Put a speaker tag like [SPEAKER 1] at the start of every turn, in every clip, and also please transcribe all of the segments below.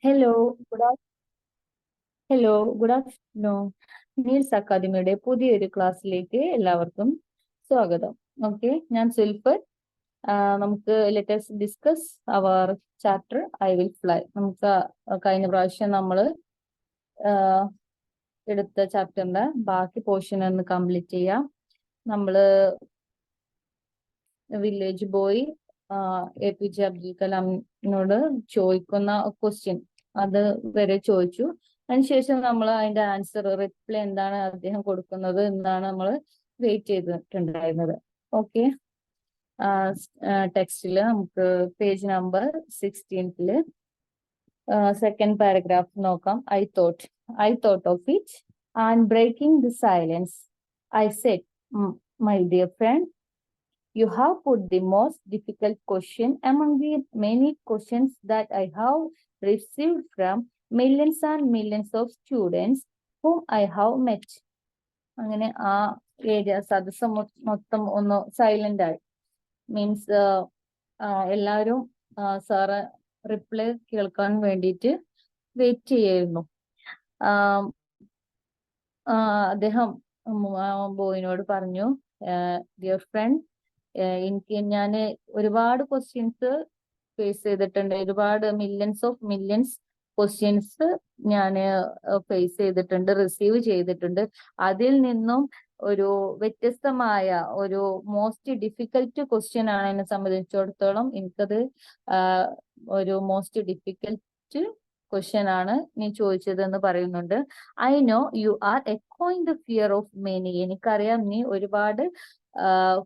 [SPEAKER 1] Hello good hello good afternoon. Neels അക്കാദമിയുടെ പുതിയൊരു ക്ലാസ്സിലേക്ക് എല്ലാവർക്കും സ്വാഗതം. ഓക്കെ, ഞാൻ സുൽഫർ. നമുക്ക് let's discuss our chapter I will fly. നമുക്ക് കഴിഞ്ഞ പ്രാവശ്യം നമ്മൾ എടുത്ത ചാപ്റ്ററിന്റെ ബാക്കി പോർഷൻ ഒന്ന് കംപ്ലീറ്റ് ചെയ്യാം. നമ്മള് വില്ലേജ് ബോയ് APJ അബ്ദുൽ കലാമിനോട് ചോദിക്കുന്ന ക്വസ്റ്റ്യൻ അത് വരെ ചോദിച്ചു. അതിനുശേഷം നമ്മൾ അതിന്റെ ആൻസർ റിപ്ലൈ എന്താണ് അദ്ദേഹം കൊടുക്കുന്നത് എന്നാണ് നമ്മൾ വെയിറ്റ് ചെയ്തിട്ടുണ്ടായിരുന്നത്. ഓക്കെ, ടെക്സ്റ്റില് നമുക്ക് പേജ് നമ്പർ 16 സെക്കൻഡ് പാരഗ്രാഫ് നോക്കാം. I thought of it and breaking the silence I said, my dear friend, you have put the most difficult question among the many questions that I have received from millions and millions of students whom I have met. അങ്ങനെ ആ area സദസ്സ് മൊത്തം ഒന്ന് silent ആയി. Means എല്ലാവരും sir reply കേൾക്കാൻ വേണ്ടിയിട്ട് wait ചെയ്യായിരുന്നു. അദ്ദേഹം ബോയിനോട് പറഞ്ഞു, ഡിയർ ഫ്രണ്ട്, ഞാൻ ഒരുപാട് ക്വസ്റ്റ്യൻസ് ഫേസ് ചെയ്തിട്ടുണ്ട്. ഒരുപാട് മില്യൺസ് ക്വസ്റ്റ്യൻസ് ഞാൻ ഫേസ് ചെയ്തിട്ടുണ്ട്, റിസീവ് ചെയ്തിട്ടുണ്ട്. അതിൽ നിന്നും ഒരു വ്യത്യസ്തമായ ഒരു മോസ്റ്റ് ഡിഫിക്കൽട്ട് ക്വസ്റ്റ്യൻ ആണ് എന്നെ സംബന്ധിച്ചിടത്തോളം. എനിക്കത് ഒരു മോസ്റ്റ് ഡിഫിക്കൽട്ട് ക്വസ്റ്റ്യൻ ആണ് നീ ചോദിച്ചതെന്ന് പറയുന്നുണ്ട്. ഐ നോ യു ആർ എക്കോയിങ് ദ ഫിയർ ഓഫ് മെനി. എനിക്കറിയാം നീ ഒരുപാട്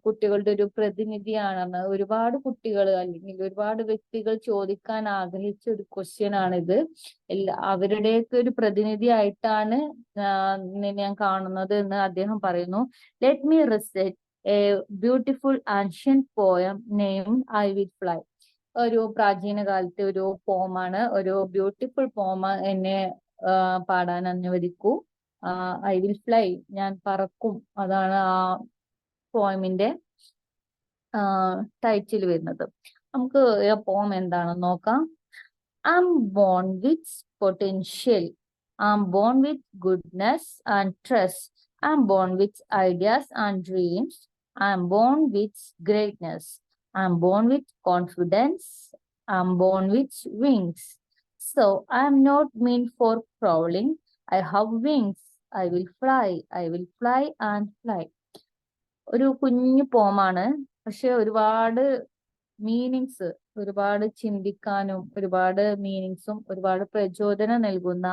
[SPEAKER 1] കുട്ടികളുടെ ഒരു പ്രതിനിധിയാണെന്ന്. ഒരുപാട് കുട്ടികൾ അല്ലെങ്കിൽ ഒരുപാട് വ്യക്തികൾ ചോദിക്കാൻ ആഗ്രഹിച്ച ഒരു ക്വസ്റ്റ്യൻ ആണിത്. അവരുടെയൊക്കെ ഒരു പ്രതിനിധി ആയിട്ടാണ് ഞാൻ കാണുന്നത് എന്ന് അദ്ദേഹം പറയുന്നു. Let me recite A beautiful ancient poem named I will fly. ഒരു പ്രാചീന കാലത്തെ ഒരു പോമാണ്, ഒരു ബ്യൂട്ടിഫുൾ പോമ എന്നെ പാടാൻ അനുവദിക്കൂ. ഐ വിൽ ഫ്ലൈ, ഞാൻ പറക്കും. അതാണ് ആ പോയമിന്റെ ടൈറ്റിൽ വരുന്നത്. നമുക്ക് പോം എന്താണെന്ന് നോക്കാം. I'm born with potential. I'm born with goodness and trust. I'm born with ideas and dreams. I'm born with greatness. I'm born with confidence. I'm born with wings. So I'm not meant for crawling. I have wings. I will fly. I will fly and fly. ഒരു കുഞ്ഞു പോമാണ്, പക്ഷെ ഒരുപാട് meanings, ഒരുപാട് ചിന്തിക്കാനും ഒരുപാട് മീനിങ്സും ഒരുപാട് പ്രചോദനം നൽകുന്ന,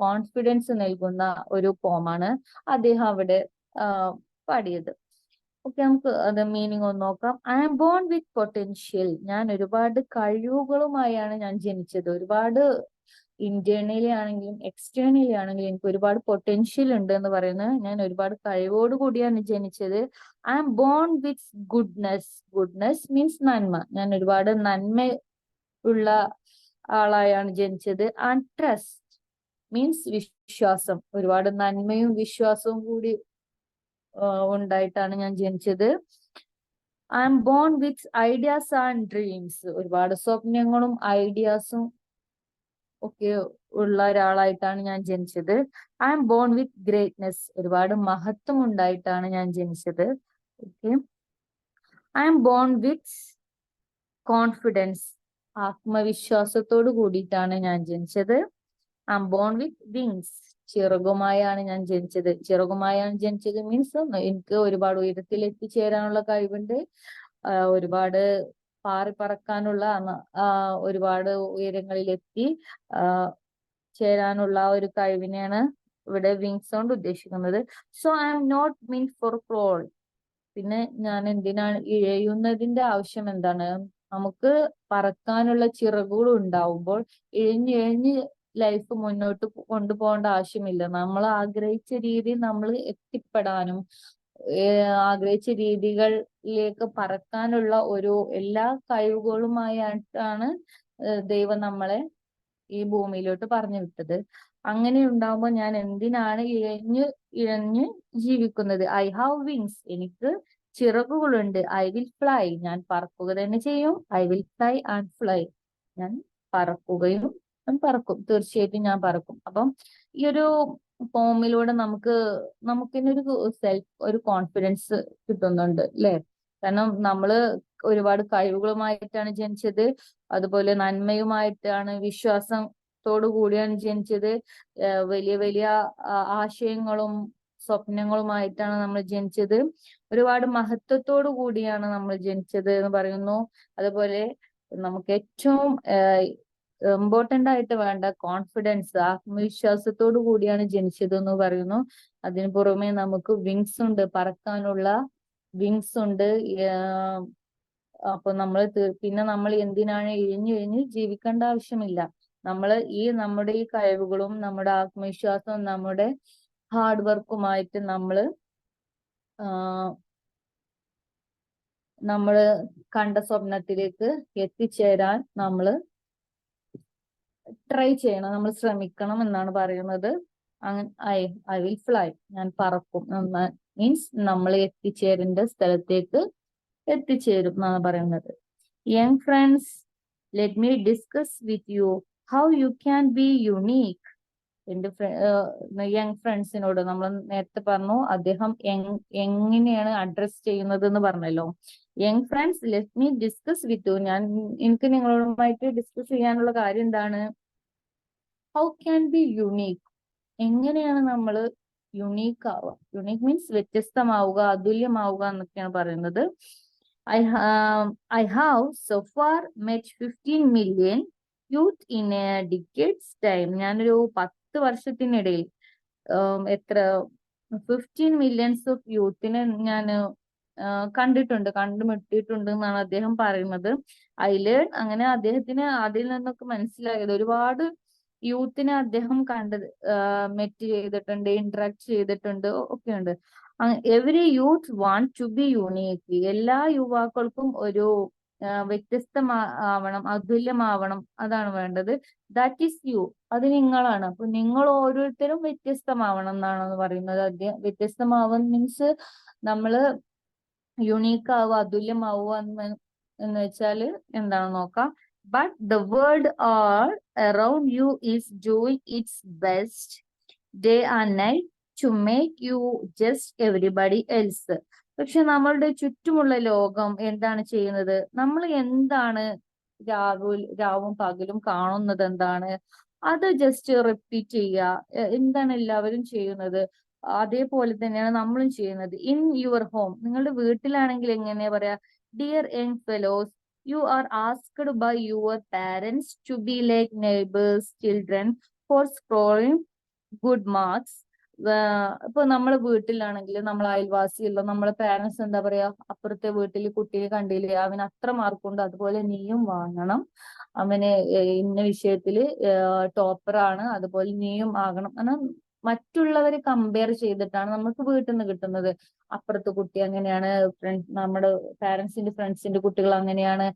[SPEAKER 1] കോൺഫിഡൻസ് നൽകുന്ന ഒരു പോമാണ് അദ്ദേഹം അവിടെ പാടിയത്. ഓക്കെ, നമുക്ക് അത് മീനിങ് ഒന്ന് നോക്കാം. I am born with potential. ഞാൻ ഒരുപാട് കഴിവുകളുമായാണ് ഞാൻ ജനിച്ചത്. ഒരുപാട് ഇന്റേണലി ആണെങ്കിലും എക്സ്റ്റേണലി ആണെങ്കിലും എനിക്ക് ഒരുപാട് പൊട്ടൻഷ്യൽ ഉണ്ട് എന്ന് പറയുന്നത്. ഞാൻ ഒരുപാട് കഴിവോട് കൂടിയാണ് ജനിച്ചത്. I am born with goodness. Goodness means നന്മ. ഞാൻ ഒരുപാട് നന്മ ഉള്ള ആളായാണ് ജനിച്ചത്. ആൻഡ് ട്രസ്റ്റ് മീൻസ് വിശ്വാസം. ഒരുപാട് നന്മയും വിശ്വാസവും കൂടി ഉണ്ടായിട്ടാണ് ഞാൻ ജനിച്ചത്. I am born with ideas and dreams. ഒരുപാട് സ്വപ്നങ്ങളും ഐഡിയാസും ഒക്കെ ഉള്ള ഒരാളായിട്ടാണ് ഞാൻ ജനിച്ചത്. I am born with greatness. ഒരുപാട് മഹത്വം ഉണ്ടായിട്ടാണ് ഞാൻ ജനിച്ചത്. Okay, I am born with confidence. ആത്മവിശ്വാസത്തോട് കൂടിയിട്ടാണ് ഞാൻ ജനിച്ചത്. I am born with wings. ചിറകുമായാണ് ഞാൻ ജനിച്ചത്. ചിറകുമായാണ് ജനിച്ചത് മീൻസ് എനിക്ക് ഒരുപാട് ഉയരത്തിൽ എത്തിച്ചേരാനുള്ള കഴിവുണ്ട്. ഒരുപാട് പാറി പറക്കാനുള്ള, ഒരുപാട് ഉയരങ്ങളിൽ എത്തി ചേരാനുള്ള ഒരു കഴിവിനെയാണ് ഇവിടെ വിങ്സ് കൊണ്ട് ഉദ്ദേശിക്കുന്നത്. So I'm not mean for crawl. പിന്നെ ഞാൻ എന്തിനാണ് ഇഴയുന്നതിന്റെ ആവശ്യം എന്താണ്? നമുക്ക് പറക്കാനുള്ള ചിറകുകൾ ഉണ്ടാവുമ്പോൾ ഇഴഞ്ഞിഴഞ്ഞ് ലൈഫ് മുന്നോട്ട് കൊണ്ടുപോകേണ്ട ആവശ്യമില്ല. നമ്മൾ ആഗ്രഹിച്ച രീതിയിൽ നമ്മൾ എത്തിപ്പെടാനും ആഗ്രഹിച്ച രീതികളിലേക്ക് പറക്കാനുള്ള ഒരു എല്ലാ കഴിവുകളുമായിട്ടാണ് ദൈവം നമ്മളെ ഈ ഭൂമിയിലോട്ട് പറഞ്ഞു വിട്ടത്. അങ്ങനെ ഉണ്ടാവുമ്പോൾ ഞാൻ എന്തിനാണ് ഇഴഞ്ഞ് ജീവിക്കുന്നത്? I have wings. എനിക്ക് ചിറകുകളുണ്ട്. I will fly. ഞാൻ പറക്കുക തന്നെ ചെയ്യും. I will fly and fly. ഞാൻ പറക്കുകയും ഞാൻ പറക്കും, തീർച്ചയായിട്ടും ഞാൻ പറക്കും. അപ്പം ഈ ഒരു പോമിലൂടെ നമുക്കിനൊരു ഒരു കോൺഫിഡൻസ് കിട്ടുന്നുണ്ട് അല്ലെ? കാരണം നമ്മള് ഒരുപാട് കഴിവുകളുമായിട്ടാണ് ജനിച്ചത്, അതുപോലെ നന്മയുമായിട്ടാണ്, വിശ്വാസത്തോടു കൂടിയാണ് ജനിച്ചത്, വലിയ വലിയ ആശയങ്ങളും സ്വപ്നങ്ങളുമായിട്ടാണ് നമ്മൾ ജനിച്ചത്, ഒരുപാട് മഹത്വത്തോടു കൂടിയാണ് നമ്മൾ ജനിച്ചത് എന്ന് പറയുന്നു. അതുപോലെ നമുക്ക് ഏറ്റവും ഇമ്പോർട്ടന്റ് ആയിട്ട് വേണ്ട കോൺഫിഡൻസ്, ആത്മവിശ്വാസത്തോടു കൂടിയാണ് ജനിച്ചത് എന്ന് പറയുന്നു. അതിനു പുറമെ നമുക്ക് വിങ്സ് ഉണ്ട്, പറക്കാനുള്ള വിങ്സ് ഉണ്ട്. അപ്പൊ നമ്മൾ പിന്നെ നമ്മൾ എന്തിനാണ് ഇഴഞ്ഞു ജീവിക്കേണ്ട ആവശ്യമില്ല. നമ്മുടെ ഈ കഴിവുകളും നമ്മുടെ ആത്മവിശ്വാസവും നമ്മുടെ ഹാർഡ് വർക്കുമായിട്ട് നമ്മള് കണ്ട സ്വപ്നത്തിലേക്ക് എത്തിച്ചേരാൻ നമ്മൾ ട്രൈ ചെയ്യണം, നമ്മൾ ശ്രമിക്കണം എന്നാണ് പറയുന്നത്. ഐ ഐ വിൽ ഫ്ലൈ, ഞാൻ പറക്കും മീൻസ് നമ്മൾ എത്തിച്ചേരേണ്ട സ്ഥലത്തേക്ക് എത്തിച്ചേരും എന്നാണ് പറയുന്നത്. Young friends, let me discuss with you how you can be unique. എന്റെ യങ് ഫ്രണ്ട്സിനോട് നമ്മൾ നേരത്തെ പറഞ്ഞു, അദ്ദേഹം എങ്ങനെയാണ് അഡ്രസ് ചെയ്യുന്നത് എന്ന് പറഞ്ഞല്ലോ. Young friends, let me discuss with you, എനിക്ക് നിങ്ങളുമായിട്ട് ഡിസ്കസ് ചെയ്യാനുള്ള കാര്യം എന്താണ്? ഹൗ ക്യാൻ ബി യുണീക്ക്, എങ്ങനെയാണ് നമ്മൾ യുണീക്ക് ആവുക? യുണീക്ക് മീൻസ് വ്യത്യസ്തമാവുക, അതുല്യമാവുക എന്നൊക്കെയാണ് പറയുന്നത്. I have so far met 15 million youth in a decade's time. ഞാനൊരു 10 വർഷത്തിനിടയിൽ എത്ര 15 millions ഓഫ് യൂത്തിനെ ഞാൻ കണ്ടുമുട്ടിയിട്ടുണ്ട് എന്നാണ് അദ്ദേഹം പറയുന്നത്. അങ്ങനെ അദ്ദേഹത്തിന് അതിൽ നിന്നൊക്കെ മനസ്സിലായത്, ഒരുപാട് യൂത്തിനെ അദ്ദേഹം മെറ്റ് ചെയ്തിട്ടുണ്ട്, ഇന്ററാക്ട് ചെയ്തിട്ടുണ്ട്, ഒക്കെയുണ്ട്. Every youth want to be unique, എല്ലാ യുവാക്കൾക്കും ഒരു വ്യത്യസ്തമാവണം, അതുല്യമാവണം, അതാണ് വേണ്ടത്. ദാറ്റ് ഈസ് യു, അത് നിങ്ങളാണ്. അപ്പൊ നിങ്ങൾ ഓരോരുത്തരും വ്യത്യസ്തമാവണം എന്നാണ് പറയുന്നത്. വ്യത്യസ്തമാവാൻ മീൻസ് നമ്മള് യുണീക്ക് ആവുക, അതുല്യമാവുക എന്ന് വെച്ചാല് എന്താണെന്ന് നോക്കാം. But the world all around you is doing its best day and night to make you just everybody else. പക്ഷെ നമ്മളുടെ ചുറ്റുമുള്ള ലോകം എന്താണ് ചെയ്യുന്നത്? നമ്മൾ എന്താണ് രാവും പകലും കാണുന്നത്? എന്താണ് അത് ജസ്റ്റ് റിപ്പീറ്റ് ചെയ്യുക. എന്താണ് എല്ലാവരും ചെയ്യുന്നത്, അതേപോലെ തന്നെയാണ് നമ്മളും ചെയ്യുന്നത്. ഇൻ യുവർ ഹോം, നിങ്ങളുടെ വീട്ടിലാണെങ്കിൽ എങ്ങനെയാ പറയാ? Dear young fellows, you are asked by your parents to be like neighbours children for scoring good marks. ഇപ്പൊ നമ്മളെ വീട്ടിലാണെങ്കിൽ നമ്മൾ അയൽവാസിയുള്ള നമ്മളെ പാരന്റ്സ് എന്താ പറയാ? അപ്പുറത്തെ വീട്ടിൽ കുട്ടിയെ കണ്ടില്ലേ, അവന് അത്ര മാർക്കുണ്ട്, അതുപോലെ നീയും വാങ്ങണം, അവന് ഇന്ന വിഷയത്തില് ടോപ്പറാണ്, അതുപോലെ നീയും ആകണം. എന്നാൽ മറ്റുള്ളവരെ കമ്പയർ ചെയ്തിട്ടാണ് നമുക്ക് വീട്ടിൽ നിന്ന് കിട്ടുന്നത്. അപ്പുറത്തെ കുട്ടി അങ്ങനെയാണ്, നമ്മുടെ പാരന്റ്സിന്റെ ഫ്രണ്ട്സിന്റെ കുട്ടികൾ അങ്ങനെയാണ്,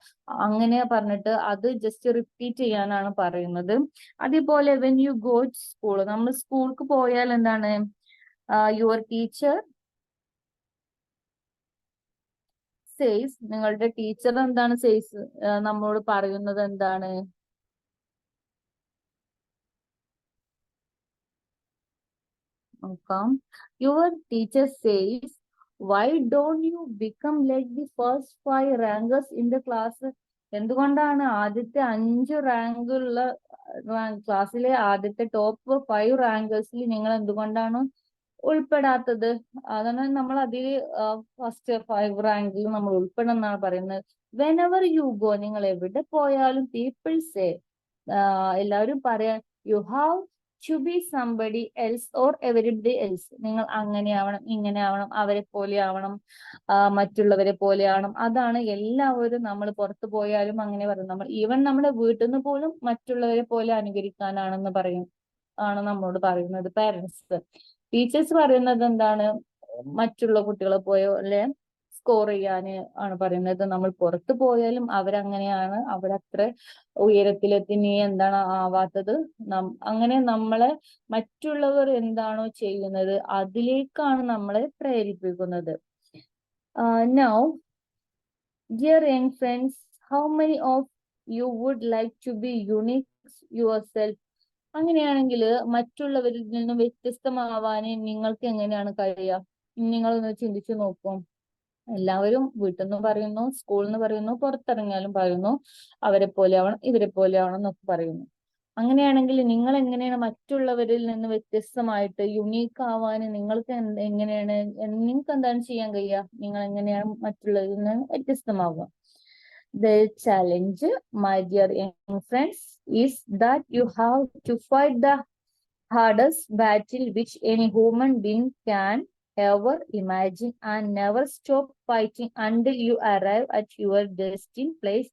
[SPEAKER 1] അങ്ങനെ പറഞ്ഞിട്ട് അത് ജസ്റ്റ് റിപ്പീറ്റ് ചെയ്യാനാണ് പറയുന്നത്. അതേപോലെ when you go to school, നമ്മൾ സ്കൂൾക്ക് പോയാൽ എന്താണ്? യുവർ ടീച്ചർ സേസ്, നിങ്ങളുടെ ടീച്ചർ എന്താണ് സേസ് നമ്മളോട് പറയുന്നത്? എന്താണ്? നോക്കാം. Your teacher says why don't you become like the first 5 rankers in the class. എന്തുകൊണ്ടാണ് ആദ്യത്തെ 5 റാങ്കുള്ള ക്ലാസ്സിലെ ആദ്യത്തെ ടോപ്പ് 5 റാങ്കേഴ്സിൽ നിങ്ങൾ എന്തുകൊണ്ടാണ് ഉൾപ്പെടാത്തത്? അതാണ് നമ്മൾ അതിൽ ഫസ്റ്റ് 5 റാങ്കിൽ നമ്മൾ ഉൾപ്പെടണം എന്നാണ് പറയുന്നത്. വെനെവർ യു ഗോ, നിങ്ങൾ എവിടെ പോയാലും പീപ്പിൾ സേ, എല്ലാവരും പറയാ, you have to be somebody else or everybody else. നിങ്ങൾ അങ്ങനെ ആവണം, ഇങ്ങനെ ആവണം, അവരെ പോലെ ആവണം, മറ്റുള്ളവരെ പോലെ ആവണം. അതാണ് എല്ലാവരും, നമ്മൾ പുറത്തു പോയാലും അങ്ങനെ പറയും. നമ്മൾ ഈവൻ നമ്മുടെ വീട്ടിൽ നിന്ന് പോലും മറ്റുള്ളവരെ പോലെ അനുകരിക്കാനാണെന്ന് പറയും, ആണ് നമ്മളോട് പറയുന്നത് പാരന്റ്സ്. ടീച്ചേഴ്സ് പറയുന്നത് എന്താണ്? മറ്റുള്ള കുട്ടികളെ പോലെ സ്കോർ ചെയ്യാന് ആണ് പറയുന്നത്. നമ്മൾ പുറത്തു പോയാലും അവരങ്ങനെയാണ്, അവരത്ര ഉയരത്തിലെത്തി, നീ എന്താണ് ആവാത്തത്? അങ്ങനെ നമ്മളെ മറ്റുള്ളവർ എന്താണോ ചെയ്യുന്നത് അതിലേക്കാണ് നമ്മളെ പ്രേരിപ്പിക്കുന്നത്. Now dear young friends, how many of you would like to be unique yourself. അങ്ങനെയാണെങ്കിൽ മറ്റുള്ളവരിൽ നിന്നും വ്യത്യസ്തമാവാൻ നിങ്ങൾക്ക് എങ്ങനെയാണ് കഴിയുക? നിങ്ങളൊന്ന് ചിന്തിച്ചു നോക്കും. എല്ലാവരും വീട്ടിൽ നിന്ന് പറയുന്നു, സ്കൂളിൽ നിന്ന് പറയുന്നു, പുറത്തിറങ്ങിയാലും പറയുന്നു അവരെ പോലെ ആവണം, ഇവരെ പോലെ ആവണം എന്നൊക്കെ പറയുന്നു. അങ്ങനെയാണെങ്കിൽ നിങ്ങൾ എങ്ങനെയാണ് മറ്റുള്ളവരിൽ നിന്ന് വ്യത്യസ്തമായിട്ട് യുണീക്ക് ആവാൻ നിങ്ങൾക്ക് എങ്ങനെയാണ്, നിങ്ങൾക്ക് എന്താണ് ചെയ്യാൻ കഴിയുക? നിങ്ങൾ എങ്ങനെയാണ് മറ്റുള്ളവരിൽ നിന്ന് വ്യത്യസ്തമാവുക? The challenge, my dear young friends, is that you have to fight the hardest battle which any human being can ever imagine, and never stop fighting until you arrive at your destined place,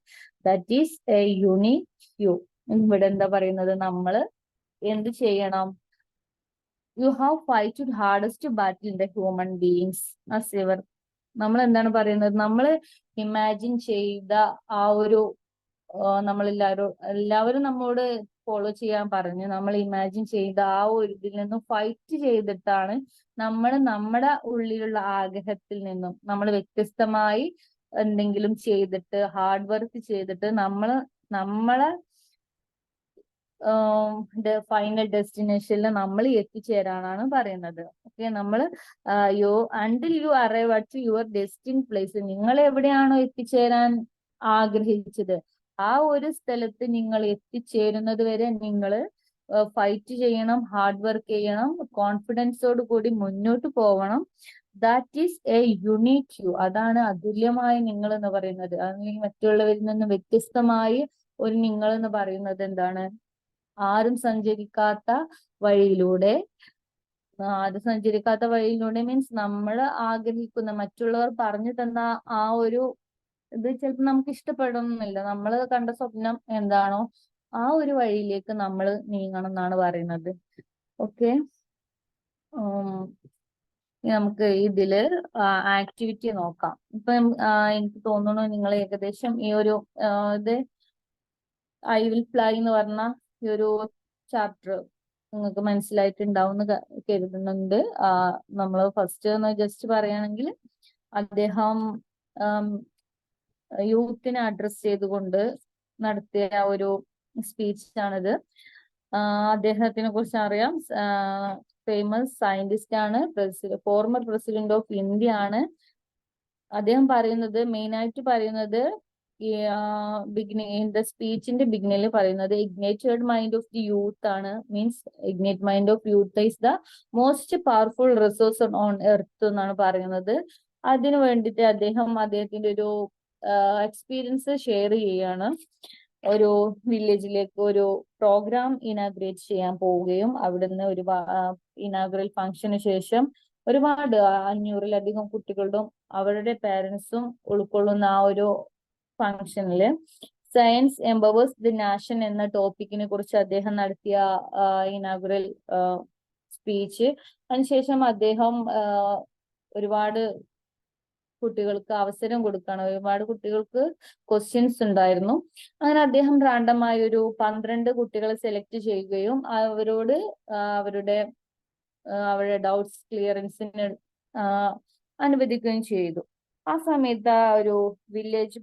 [SPEAKER 1] that is a unique you. ഇവിടെ എന്താ പറയുന്നത്? നമ്മൾ എന്ത് ചെയ്യണം? You have fighted hardest battle in the human beings as ever. നമ്മൾ എന്താണ് പറയുന്നത്? നമ്മൾ ഇമാജിൻ ചെയ്ത ആ ഒരു എല്ലാവരും നമ്മോട് ഫോളോ ചെയ്യാൻ പറഞ്ഞു. നമ്മൾ ഇമാജിൻ ചെയ്ത ആ ഒരു ഇതിൽ നിന്നും ഫൈറ്റ് ചെയ്തിട്ടാണ് നമ്മൾ നമ്മുടെ ഉള്ളിലുള്ള ആഗ്രഹത്തിൽ നിന്നും നമ്മൾ വ്യത്യസ്തമായി എന്തെങ്കിലും ചെയ്തിട്ട് ഹാർഡ് വർക്ക് ചെയ്തിട്ട് നമ്മളെ ഫൈനൽ ഡെസ്റ്റിനേഷനിൽ നമ്മൾ എത്തിച്ചേരാനാണ് പറയുന്നത്. ഓക്കെ, നമ്മൾ until you arrive at your Destin place, നിങ്ങൾ എവിടെയാണോ എത്തിച്ചേരാൻ ആഗ്രഹിച്ചത് ആ ഒരു സ്ഥലത്ത് നിങ്ങൾ എത്തിച്ചേരുന്നത് വരെ നിങ്ങൾ ഫൈറ്റ് ചെയ്യണം, ഹാർഡ് വർക്ക് ചെയ്യണം, കോൺഫിഡൻസോട് കൂടി മുന്നോട്ട് പോകണം. That is a unique you. അതാണ് അതുല്യമായ നിങ്ങൾ എന്ന് പറയുന്നത്. അല്ലെങ്കിൽ മറ്റുള്ളവരിൽ നിന്ന് വ്യത്യസ്തമായി ഒരു നിങ്ങൾ എന്ന് പറയുന്നത് എന്താണ്? ആരും സഞ്ചരിക്കാത്ത വഴിയിലൂടെ മീൻസ് നമ്മൾ ആഗ്രഹിക്കുന്ന മറ്റുള്ളവർ പറഞ്ഞു തന്ന ആ ഒരു ഇത് ചിലപ്പോൾ നമുക്ക് ഇഷ്ടപ്പെടണമെന്നില്ല. നമ്മൾ കണ്ട സ്വപ്നം എന്താണോ ആ ഒരു വഴിയിലേക്ക് നമ്മൾ നീങ്ങണം എന്നാണ് പറയുന്നത്. ഓക്കെ, നമുക്ക് ഇതില് ആക്ടിവിറ്റി നോക്കാം. ഇപ്പൊ എനിക്ക് തോന്നുന്നു നിങ്ങൾ ഏകദേശം ഈ ഒരു ഇത് ഐ വിൽ ഫ്ലൈ എന്ന് പറഞ്ഞ ഈ ഒരു ചാപ്റ്റർ നിങ്ങൾക്ക് മനസ്സിലായിട്ടുണ്ടാവും എന്ന് കരുതുന്നുണ്ട്. നമ്മൾ ഫസ്റ്റ് ഒന്ന് ജസ്റ്റ് പറയുകയാണെങ്കിൽ അദ്ദേഹം യൂത്തിനെ അഡ്രസ് ചെയ്തുകൊണ്ട് നടത്തിയ ഒരു സ്പീച്ചാണിത്. അദ്ദേഹത്തിനെ കുറിച്ച് അറിയാം. ഫേമസ് സയന്റിസ്റ്റ് ആണ്, ഫോർമർ പ്രസിഡന്റ് ഓഫ് ഇന്ത്യ ആണ്. അദ്ദേഹം പറയുന്നത് മെയിനായിട്ട് പറയുന്നത് സ്പീച്ചിന്റെ ബിഗിനിൽ പറയുന്നത് ignited mind of the youth ആണ്. Means ignite mind of youth is the most powerful resource on earth എന്നാണ് പറയുന്നത്. അതിനു വേണ്ടിയിട്ട് അദ്ദേഹത്തിന്റെ ഒരു എക്സ്പീരിയൻസ് ഷെയർ ചെയ്യാണ്. ഒരു വില്ലേജിലേക്ക് ഒരു പ്രോഗ്രാം ഇനാഗ്രേറ്റ് ചെയ്യാൻ പോവുകയും അവിടുന്ന് ഒരു ഇനാഗ്രൽ ഫംഗ്ഷന് ശേഷം ഒരുപാട് 500-ലധികം കുട്ടികളുടെ അവരുടെ പേരൻസും ഉൾക്കൊള്ളുന്ന ആ ഒരു ഫംഗ്ഷനില് സയൻസ് എംപവേഴ്സ് ദി നാഷൻ എന്ന ടോപ്പിക്കിനെ കുറിച്ച് അദ്ദേഹം നടത്തിയ ഇനാഗ്രൽ സ്പീച്ച്. അതിനുശേഷം അദ്ദേഹം ഒരുപാട് കുട്ടികൾക്ക് അവസരം കൊടുക്കുകയാണ്. ഒരുപാട് കുട്ടികൾക്ക് ക്വസ്റ്റ്യൻസ് ഉണ്ടായിരുന്നു. അങ്ങനെ അദ്ദേഹം റാൻഡമായി ഒരു 12 കുട്ടികളെ സെലക്ട് ചെയ്യുകയും അവരോട് അവരുടെ ഡൗട്ട്സ് ക്ലിയറൻസിന് അനുവദിക്കുകയും ചെയ്തു. ആ സമയത്ത് ഒരു വില്ലേജ്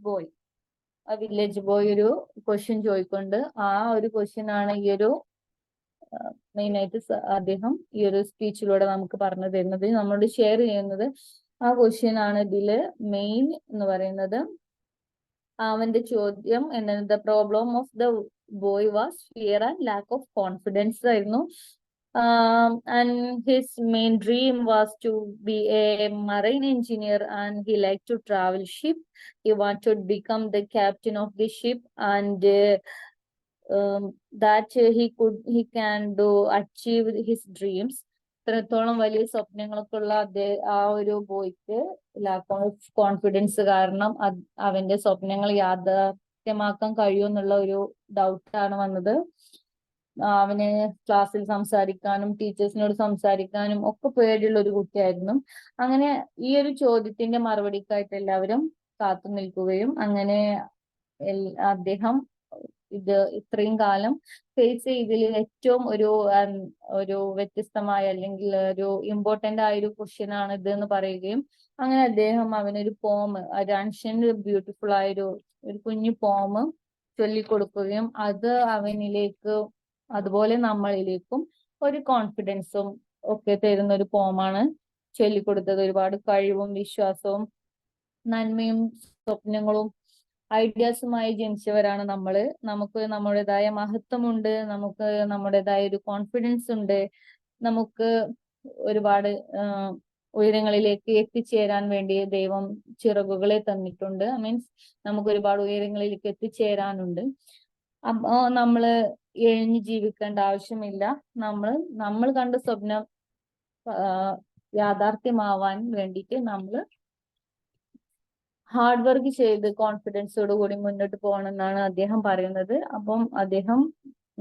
[SPEAKER 1] ബോയ് ഒരു ക്വസ്റ്റ്യൻ ചോദിക്കൊണ്ട് ആ ഒരു ക്വസ്റ്റ്യൻ ആണ് ഈ ഒരു മെയിനായിട്ട് അദ്ദേഹം ഈ ഒരു സ്പീച്ചിലൂടെ നമുക്ക് പറഞ്ഞു തരുന്നത്, നമ്മളോട് ഷെയർ ചെയ്യുന്നത്. ആ ക്വസ്റ്റ്യൻ ആണ് ഇതില് മെയിൻ എന്ന് പറയുന്നത്. അവന്റെ ചോദ്യം എന്താണ്? The problem of the boy was fear and lack of confidence ആയിരുന്നു. And his main dream was to be a marine engineer, and he liked to travel ship. He wanted to become the captain of the ship, and that he can do achieve his dreams. ഇത്രത്തോളം വലിയ സ്വപ്നങ്ങളൊക്കെ ഉള്ള ആ ഒരു ബോയ്ക്ക് lack of confidence കാരണം അവന്റെ സ്വപ്നങ്ങൾ യാഥാർത്ഥ്യമാക്കാൻ കഴിയുമെന്നുള്ള ഒരു ഡൗട്ടാണ് വന്നത്. അവന് ക്ലാസ്സിൽ സംസാരിക്കാനും ടീച്ചേഴ്സിനോട് സംസാരിക്കാനും ഒക്കെ പേടിയുള്ള ഒരു കുട്ടിയായിരുന്നു. അങ്ങനെ ഈ ഒരു ചോദ്യത്തിന്റെ മറുപടിക്കായിട്ട് എല്ലാവരും കാത്തു നിൽക്കുകയും അങ്ങനെ അദ്ദേഹം ഇത്രയും കാലം ഫേസ് ചെയ്തതിൽ ഏറ്റവും ഒരു വ്യത്യസ്തമായ അല്ലെങ്കിൽ ഒരു ഇമ്പോർട്ടന്റ് ആയ ഒരു ക്വസ്റ്റ്യൻ ആണ് ഇത് എന്ന് പറയുകയും അങ്ങനെ അദ്ദേഹം അവനൊരു പോം, ഒരു അൻഷ്യന്റ് ബ്യൂട്ടിഫുൾ ആയൊരു കുഞ്ഞു പോം ചൊല്ലിക്കൊടുക്കുകയും അത് അവനിലേക്ക് അതുപോലെ നമ്മളിലേക്കും ഒരു കോൺഫിഡൻസും ഒക്കെ തരുന്ന ഒരു പോമാണ് ചൊല്ലിക്കൊടുത്തത്. ഒരുപാട് കഴിവും വിശ്വാസവും നന്മയും സ്വപ്നങ്ങളും ഐഡിയാസുമായി ജനിച്ചവരാണ് നമ്മള്. നമുക്ക് നമ്മുടേതായ മഹത്വമുണ്ട്, നമുക്ക് നമ്മുടേതായ ഒരു കോൺഫിഡൻസ് ഉണ്ട്, നമുക്ക് ഒരുപാട് ഉയരങ്ങളിലേക്ക് എത്തിച്ചേരാൻ വേണ്ടി ദൈവം ചിറകുകളെ തന്നിട്ടുണ്ട്. മീൻസ് നമുക്ക് ഒരുപാട് ഉയരങ്ങളിലേക്ക് എത്തിച്ചേരാനുണ്ട്. അപ്പോ നമ്മള് എഴിഞ്ഞു ജീവിക്കേണ്ട ആവശ്യമില്ല. നമ്മൾ കണ്ട സ്വപ്നം യാഥാർത്ഥ്യമാവാൻ വേണ്ടിയിട്ട് നമ്മൾ ഹാർഡ് വർക്ക് ചെയ്ത് കോൺഫിഡൻസോട് കൂടി മുന്നോട്ട് പോകണം എന്നാണ് അദ്ദേഹം പറയുന്നത്. അപ്പം അദ്ദേഹം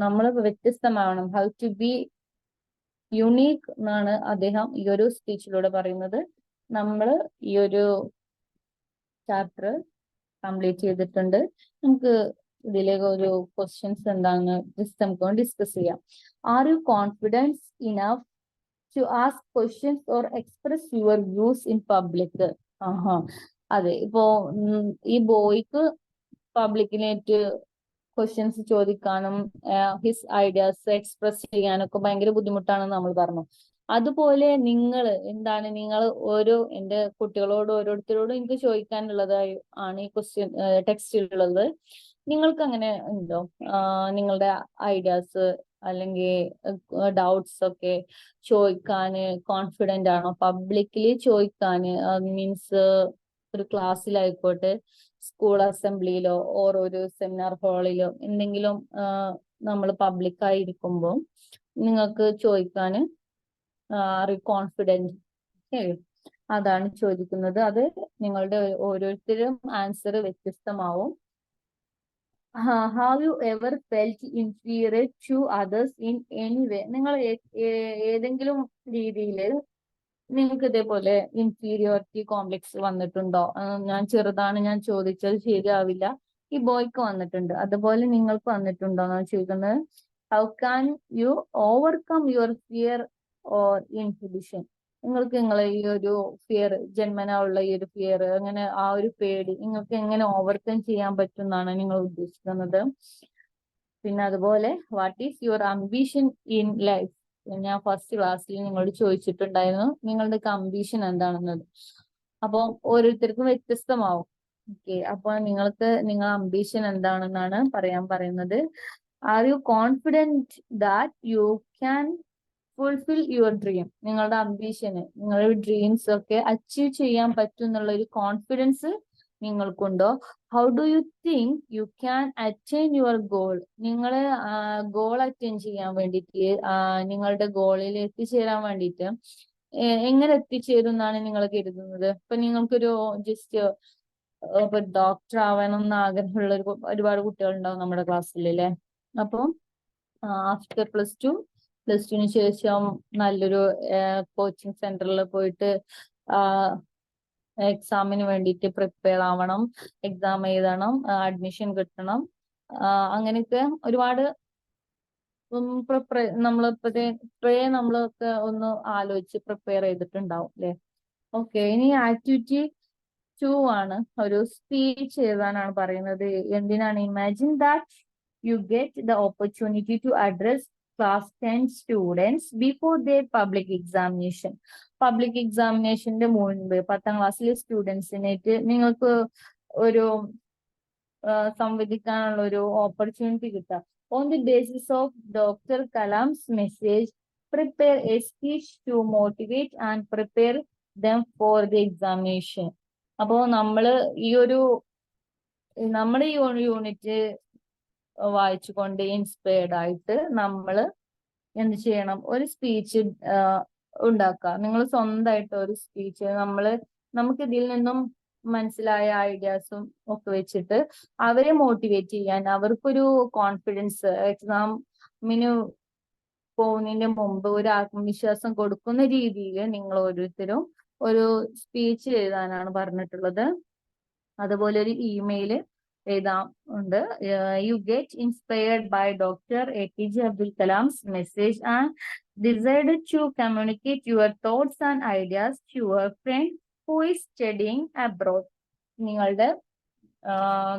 [SPEAKER 1] നമ്മൾ വ്യത്യസ്തമാവണം, ഹൗ ടു ബി യുണീക്ക് എന്നാണ് അദ്ദേഹം ഈ ഒരു സ്പീച്ചിലൂടെ പറയുന്നത്. നമ്മൾ ഈ ഒരു ചാപ്റ്റർ കംപ്ലീറ്റ് ചെയ്തിട്ടുണ്ട്. നമുക്ക് ഇതിലേക്ക് ഒരു ക്വസ്റ്റ്യൻസ് എന്താണെന്ന് ജസ്റ്റ് നമുക്ക് ഡിസ്കസ് ചെയ്യാം. Are you confidence enough to ask questions or express your views in public? അതെ, ഇപ്പോ ഈ ബോയ്ക്ക് പബ്ലിക്കിനായിട്ട് ക്വസ്റ്റ്യൻസ് ചോദിക്കാനും ഹിസ് ഐഡിയാസ് എക്സ്പ്രസ് ചെയ്യാനൊക്കെ ഭയങ്കര ബുദ്ധിമുട്ടാണെന്ന് നമ്മൾ പറഞ്ഞു. അതുപോലെ എന്താണ് നിങ്ങൾ എന്റെ കുട്ടികളോട് ഓരോരുത്തരോടും എനിക്ക് ചോദിക്കാനുള്ളതായി ആണ് ഈ ക്വസ്റ്റ്യൻ ടെക്സ്റ്റിലുള്ളത്. നിങ്ങൾക്ക് അങ്ങനെ ഉണ്ടോ? നിങ്ങളുടെ ഐഡിയാസ് അല്ലെങ്കിൽ ഡൗട്ട്സ് ഒക്കെ ചോദിക്കാന് കോൺഫിഡന്റ് ആണോ? പബ്ലിക്കലി ചോദിക്കാന് മീൻസ് ഒരു ക്ലാസ്സിലായിക്കോട്ടെ, സ്കൂൾ അസംബ്ലിയിലോ ഓർ ഒരു സെമിനാർ ഹാളിലോ എന്തെങ്കിലും നമ്മൾ പബ്ലിക്കായിരിക്കുമ്പോൾ നിങ്ങൾക്ക് ചോദിക്കാന് കോൺഫിഡൻറ്റ്, അതാണ് ചോദിക്കുന്നത്. അത് നിങ്ങളുടെ ഓരോരുത്തരും ആൻസർ വ്യത്യസ്തമാവും. Have you ever felt inferior to others in any way? നിങ്ങൾ ഏതെങ്കിലും രീതിയിൽ നിങ്ങൾക്ക് ഇതേപോലെ ഇൻഫീരിയോറിറ്റി കോംപ്ലക്സ് വന്നിട്ടുണ്ടോ? ഞാൻ ചെറുതാണ്, ഞാൻ ചോദിച്ചത് ശരിയാവില്ല, ഈ ബോയ്ക്ക് വന്നിട്ടുണ്ട്, അതുപോലെ നിങ്ങൾക്ക് വന്നിട്ടുണ്ടോ എന്നാണ് ചോദിക്കുന്നത്. How can you overcome your fear or inhibition? നിങ്ങളെ ഈ ഒരു ഫിയർ, ജന്മനാ ഉള്ള ഈ ഒരു ഫിയർ, അങ്ങനെ ആ ഒരു പേടി നിങ്ങൾക്ക് എങ്ങനെ ഓവർകം ചെയ്യാൻ പറ്റും എന്നാണ് നിങ്ങൾ ഉദ്ദേശിക്കുന്നത്. പിന്നെ അതുപോലെ what is your ambition in life? ഞാൻ ഫസ്റ്റ് ക്ലാസ്സിൽ നിങ്ങളോട് ചോദിച്ചിട്ടുണ്ടായിരുന്നു നിങ്ങളുടെ അംബിഷൻ എന്താണെന്നത്. അപ്പൊ ഓരോരുത്തർക്കും വ്യത്യസ്തമാവും. ഓക്കെ, അപ്പൊ നിങ്ങൾ അംബിഷൻ എന്താണെന്നാണ് പറയാൻ പറയുന്നത്. Are you confident that you can fulfil your dream? നിങ്ങളുടെ അംബിഷന്, നിങ്ങളുടെ ഡ്രീംസ് ഒക്കെ അച്ചീവ് ചെയ്യാൻ പറ്റും എന്നുള്ള ഒരു കോൺഫിഡൻസ് നിങ്ങൾക്കുണ്ടോ? How do you think you can attain your goal? നിങ്ങള് ഗോൾ അറ്റൈൻ ചെയ്യാൻ വേണ്ടിയിട്ട്, നിങ്ങളുടെ ഗോളിൽ എത്തിച്ചേരാൻ വേണ്ടിയിട്ട് എങ്ങനെ എത്തിച്ചേരും എന്നാണ് നിങ്ങൾ കരുതുന്നത്? ഇപ്പൊ നിങ്ങൾക്കൊരു ജസ്റ്റ് ഇപ്പൊ ഡോക്ടർ ആവണം എന്ന് ആഗ്രഹമുള്ള ഒരുപാട് കുട്ടികൾ ഉണ്ടാവും നമ്മുടെ ക്ലാസ്സിൽ അല്ലേ? അപ്പൊ ആഫ്റ്റർ പ്ലസ് ടുവിന് ശേഷം നല്ലൊരു കോച്ചിങ് സെന്ററിൽ പോയിട്ട് എക്സാമിന് വേണ്ടിയിട്ട് പ്രിപ്പയർ ആവണം, എക്സാം എഴുതണം, അഡ്മിഷൻ കിട്ടണം, അങ്ങനെയൊക്കെ ഒരുപാട് നമ്മളൊക്കെ ഒന്ന് ആലോചിച്ച് പ്രിപ്പയർ ചെയ്തിട്ടുണ്ടാവും അല്ലെ? ഓക്കെ, ഇനി ആക്ടിവിറ്റി 2 ആണ്. ഒരു സ്പീച്ച് എഴുതാനാണ് പറയുന്നത്. എന്തിനാണ്? Imagine that you get the opportunity to address class 10 students before the public examination. Public എക്സാമിനേഷന്റെ മുൻപ് 10ാം ക്ലാസ്സിലെ സ്റ്റുഡൻസിനായിട്ട് നിങ്ങൾക്ക് ഒരു സംവദിക്കാനുള്ള ഒരു ഓപ്പർച്യൂണിറ്റി കിട്ടുക. On the basis of doctor Kalam's message prepare a speech to motivate and prepare them for the examination. അപ്പോ നമ്മുടെ ഈ യൂണിറ്റ് വായിച്ചുകൊണ്ട് ഇൻസ്പയർഡ് ആയിട്ട് നമ്മൾ എന്ത് ചെയ്യണം? ഒരു സ്പീച്ച് ഉണ്ടാക്കുക. നിങ്ങൾ സ്വന്തമായിട്ട് ഒരു സ്പീച്ച് നമുക്ക് ഇതിൽ നിന്നും മനസ്സിലായ ഐഡിയാസും ഒക്കെ വെച്ചിട്ട് അവരെ മോട്ടിവേറ്റ് ചെയ്യാൻ, അവർക്കൊരു കോൺഫിഡൻസ്, എക്സാമിന് പോകുന്നതിന്റെ മുമ്പ് ഒരു ആത്മവിശ്വാസം കൊടുക്കുന്ന രീതിയിൽ നിങ്ങൾ ഓരോരുത്തരും ഒരു സ്പീച്ച് എഴുതാനാണ് പറഞ്ഞിട്ടുള്ളത്. അതുപോലെ ഒരു ഇമെയിൽ എഴുതാം ഉണ്ട്. You get inspired by doctor APJ Abdul Kalam's message and decide to communicate your thoughts and ideas to your friend who is studying abroad. നിങ്ങളുടെ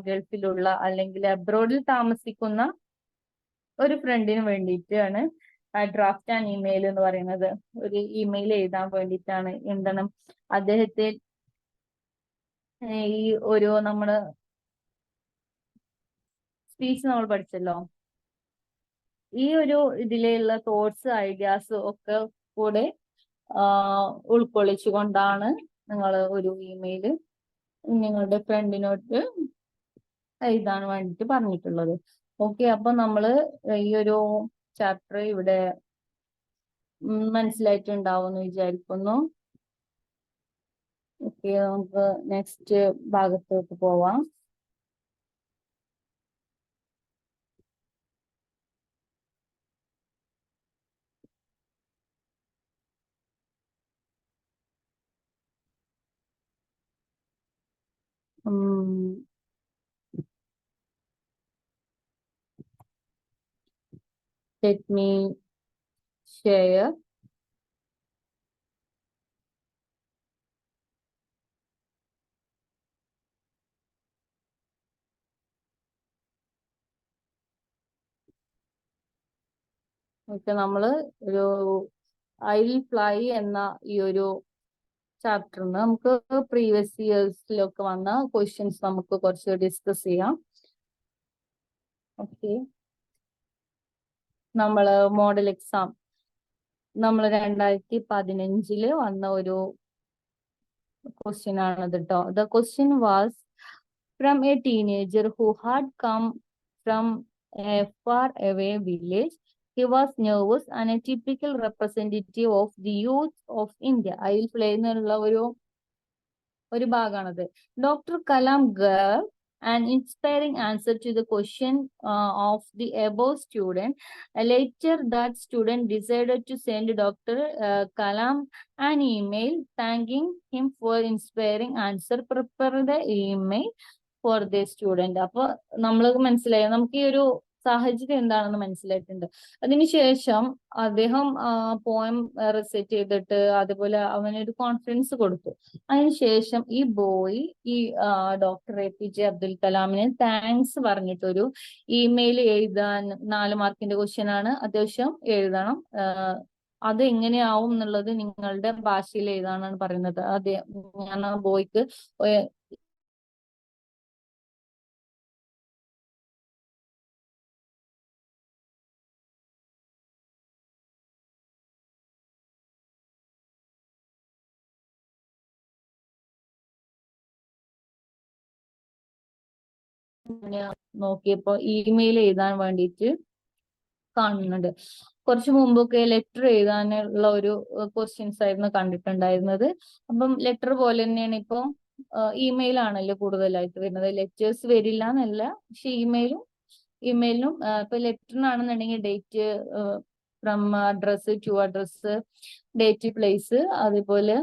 [SPEAKER 1] ഗൾഫിലുള്ള അല്ലെങ്കിൽ അബ്രോഡിൽ താമസിക്കുന്ന ഒരു ഫ്രണ്ടിന് വേണ്ടിയിട്ടാണ് ഡ്രാഫ്റ്റ് ആൻഡ് ഇമെയിൽ എന്ന് പറയുന്നത്. ഒരു ഇമെയിൽ എഴുതാൻ വേണ്ടിയിട്ടാണ്. എന്താണ് അദ്ദേഹത്തെ ഈ ഒരു നമ്മള് സ്പീച്ച് നമ്മൾ പഠിച്ചല്ലോ, ഈ ഒരു ഇതിലുള്ള തോട്ട്സ് ഐഡിയാസ് ഒക്കെ കൂടെ ഉൾക്കൊള്ളിച്ചുകൊണ്ടാണ് നിങ്ങൾ ഒരു ഇമെയിൽ നിങ്ങളുടെ ഫ്രണ്ടിനോട്ട് എഴുതാൻ വേണ്ടിട്ട് പറഞ്ഞിട്ടുള്ളത്. ഓക്കെ, അപ്പൊ നമ്മള് ഈ ഒരു ചാപ്റ്റർ ഇവിടെ മനസ്സിലായിട്ടുണ്ടാവും എന്ന് വിചാരിക്കുന്നു. ഓക്കെ, നമുക്ക് നെക്സ്റ്റ് ഭാഗത്തോട്ട് പോവാം. Let me share. ഓക്കെ, നമ്മള് ഒരു ഐ വിൽ ഫ്ലൈ എന്ന ഈ ഒരു ചാപ്റ്ററിന് നമുക്ക് പ്രീവിയസ് ഇയേഴ്സിലൊക്കെ വന്ന ക്വസ്റ്റ്യൻസ് നമുക്ക് കുറച്ച് ഡിസ്കസ് ചെയ്യാം. ഓക്കെ, നമ്മള് മോഡൽ എക്സാം നമ്മൾ 2015 വന്ന ഒരു ക്വസ്റ്റ്യൻ ആണത് കേട്ടോ. The question was from a teenager who had come from a far away village. He was nervous and a typical representative of the youth of India. I will play എന്നുള്ള ഒരു ഭാഗമാണത്. Dr. Kalam gave an inspiring answer to the question of the above student. Later, that student decided to send Dr. Kalam an email thanking him for inspiring answer. Prepare the email for the student. അപ്പൊ നമ്മൾ മനസ്സിലായി, നമുക്ക് ഈ ഒരു സാഹചര്യം എന്താണെന്ന് മനസ്സിലായിട്ടുണ്ട്. അതിനുശേഷം അദ്ദേഹം പോയം റിസൈറ്റ് ചെയ്തിട്ട് അതുപോലെ അവനൊരു കോൺഫിഡൻസ് കൊടുത്തു. അതിനുശേഷം ഈ ബോയ് ഈ ഡോക്ടർ APJ അബ്ദുൽ കലാമിന് താങ്ക്സ് പറഞ്ഞിട്ടൊരു ഇമെയിൽ എഴുതാൻ, 4 മാർക്കിന്റെ ക്വസ്റ്റ്യൻ ആണ്, അത്യാവശ്യം എഴുതണം. അത് എങ്ങനെയാവും എന്നുള്ളത് നിങ്ങളുടെ ഭാഷയിൽ എഴുതാനാണ് പറയുന്നത്. അതെ, ഞാൻ ആ ബോയ്ക്ക് നോക്കിയപ്പോ ഇമെയിൽ എഴുതാൻ വേണ്ടിയിട്ട് കാണുന്നുണ്ട്. കുറച്ചു മുമ്പൊക്കെ ലെറ്റർ എഴുതാനുള്ള ഒരു ക്വസ്റ്റ്യൻസ് ആയിരുന്നു കണ്ടിട്ടുണ്ടായിരുന്നത്. അപ്പം ലെറ്റർ പോലെ തന്നെയാണ് ഇപ്പൊ ഇമെയിൽ ആണല്ലോ കൂടുതലായിട്ട് വരുന്നത്. ലെറ്റേഴ്സ് വരില്ല എന്നല്ല, പക്ഷെ ഇമെയിലും ഇപ്പൊ ലെറ്ററിനാണെന്നുണ്ടെങ്കിൽ date from address to address, date place, അതേപോലെ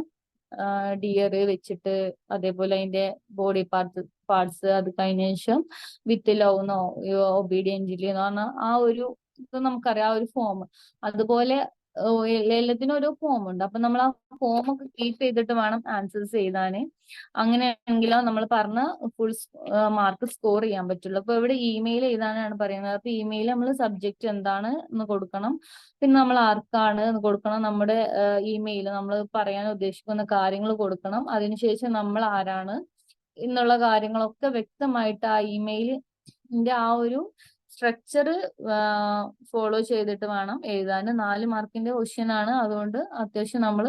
[SPEAKER 1] ഡിയർ വെച്ചിട്ട്, അതേപോലെ അതിന്റെ ബോഡി പാർട്സ്, അത് കഴിഞ്ഞ ശേഷം വിത്ത് ലവ്ന്നോ ഒബീഡിയന്റിലി എന്ന് പറഞ്ഞ ആ ഒരു ഇപ്പൊ നമുക്കറിയാം ആ ഒരു ഫോം. അതുപോലെ എല്ലാത്തിനും ഓരോ ഫോം ഉണ്ട്. അപ്പൊ നമ്മൾ ആ ഫോം ഒക്കെ കീപ്പ് ചെയ്തിട്ട് വേണം ആൻസേഴ്സ് എഴുതാന്. അങ്ങനെയാണെങ്കിലോ നമ്മൾ പറഞ്ഞ ഫുൾ മാർക്ക് സ്കോർ ചെയ്യാൻ പറ്റുള്ളൂ. അപ്പൊ ഇവിടെ ഇമെയിൽ എഴുതാനാണ് പറയുന്നത്. അപ്പൊ ഇമെയിൽ നമ്മൾ സബ്ജക്റ്റ് എന്താണ് എന്ന് കൊടുക്കണം, പിന്നെ നമ്മൾ ആർക്കാണ് എന്ന് കൊടുക്കണം, നമ്മുടെ ഇമെയിൽ നമ്മൾ പറയാൻ ഉദ്ദേശിക്കുന്ന കാര്യങ്ങൾ കൊടുക്കണം, അതിനുശേഷം നമ്മൾ ആരാണ് എന്നുള്ള കാര്യങ്ങളൊക്കെ വ്യക്തമായിട്ട് ആ ഇമെയിലിന്റെ ആ ഒരു സ്ട്രക്ചർ ഫോളോ ചെയ്തിട്ട് വേണം എഴുതാൻ. 4 മാർക്കിന്റെ ക്വസ്റ്റ്യൻ ആണ്, അതുകൊണ്ട് അത്യാവശ്യം നമ്മൾ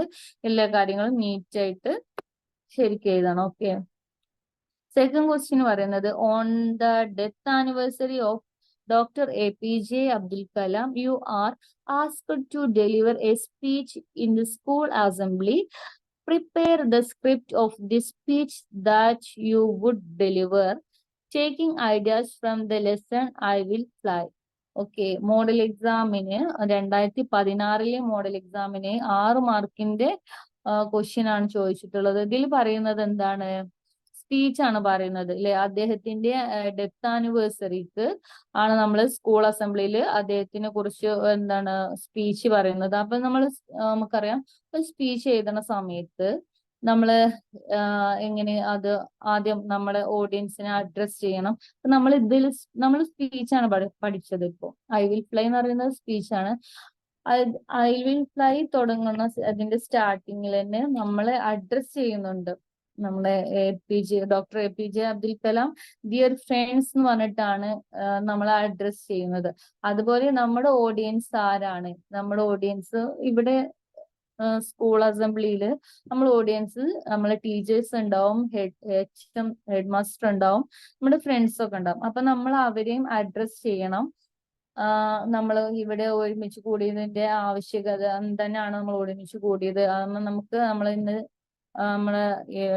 [SPEAKER 1] എല്ലാ കാര്യങ്ങളും നീറ്റായിട്ട് ശരിക്കും എഴുതണം. ഓക്കെ, സെക്കൻഡ് ക്വസ്റ്റ്യൻ പറയുന്നത് on the death anniversary of Dr. APJ Abdul Kalam, you are asked to deliver a speech in the school assembly. Prepare the script of the speech that you would deliver, taking ideas from the lesson I will fly. Okay, model എക്സാമിന് 2016 model എക്സാമിന് 6 മാർക്കിന്റെ question ആണ് ചോദിച്ചിട്ടുള്ളത്. ഇതിൽ പറയുന്നത് എന്താണ്? Speech ആണ് പറയുന്നത് അല്ലെ. അദ്ദേഹത്തിന്റെ ഡെത്ത് ആനിവേഴ്സറിക്ക് ആണ് നമ്മൾ സ്കൂൾ അസംബ്ലിയിൽ അദ്ദേഹത്തിനെ കുറിച്ച് എന്താണ് സ്പീച്ച് പറയുന്നത്. അപ്പൊ നമുക്കറിയാം സ്പീച്ച് എഴുതുന്ന സമയത്ത് നമ്മള് എങ്ങനെ അത് ആദ്യം നമ്മുടെ ഓഡിയൻസിനെ അഡ്രസ് ചെയ്യണം. നമ്മൾ നമ്മൾ സ്പീച്ചാണ് പഠിച്ചത്. ഇപ്പോ ഐ വിൽ ഫ്ലൈ എന്ന് പറയുന്നത് സ്പീച്ചാണ്. ഐ വിൽ ഫ്ലൈ തുടങ്ങുന്ന അതിന്റെ സ്റ്റാർട്ടിങ്ങിൽ തന്നെ നമ്മളെ അഡ്രസ് ചെയ്യുന്നുണ്ട്. നമ്മുടെ doctor A P J Abdul Kalam dear friends എന്ന് പറഞ്ഞിട്ടാണ് നമ്മളെ അഡ്രസ് ചെയ്യുന്നത്. അതുപോലെ നമ്മുടെ ഓഡിയൻസ് ആരാണ്? നമ്മുടെ ഓഡിയൻസ് ഇവിടെ സ്കൂൾ അസംബ്ലിയിൽ നമ്മൾ ഓഡിയൻസ് നമ്മളെ ടീച്ചേഴ്സ് ഉണ്ടാവും, ഹെഡ് മാസ്റ്റർ ഉണ്ടാവും, നമ്മുടെ ഫ്രണ്ട്സ് ഒക്കെ ഉണ്ടാവും. അപ്പൊ നമ്മൾ അവരെയും അഡ്രസ് ചെയ്യണം. നമ്മൾ ഇവിടെ ഒരുമിച്ച് കൂടിയതിന്റെ ആവശ്യകത തന്നെയാണ് നമ്മൾ ഒരുമിച്ച് കൂടിയത്. നമുക്ക് നമ്മൾ ഇന്ന് നമ്മളെ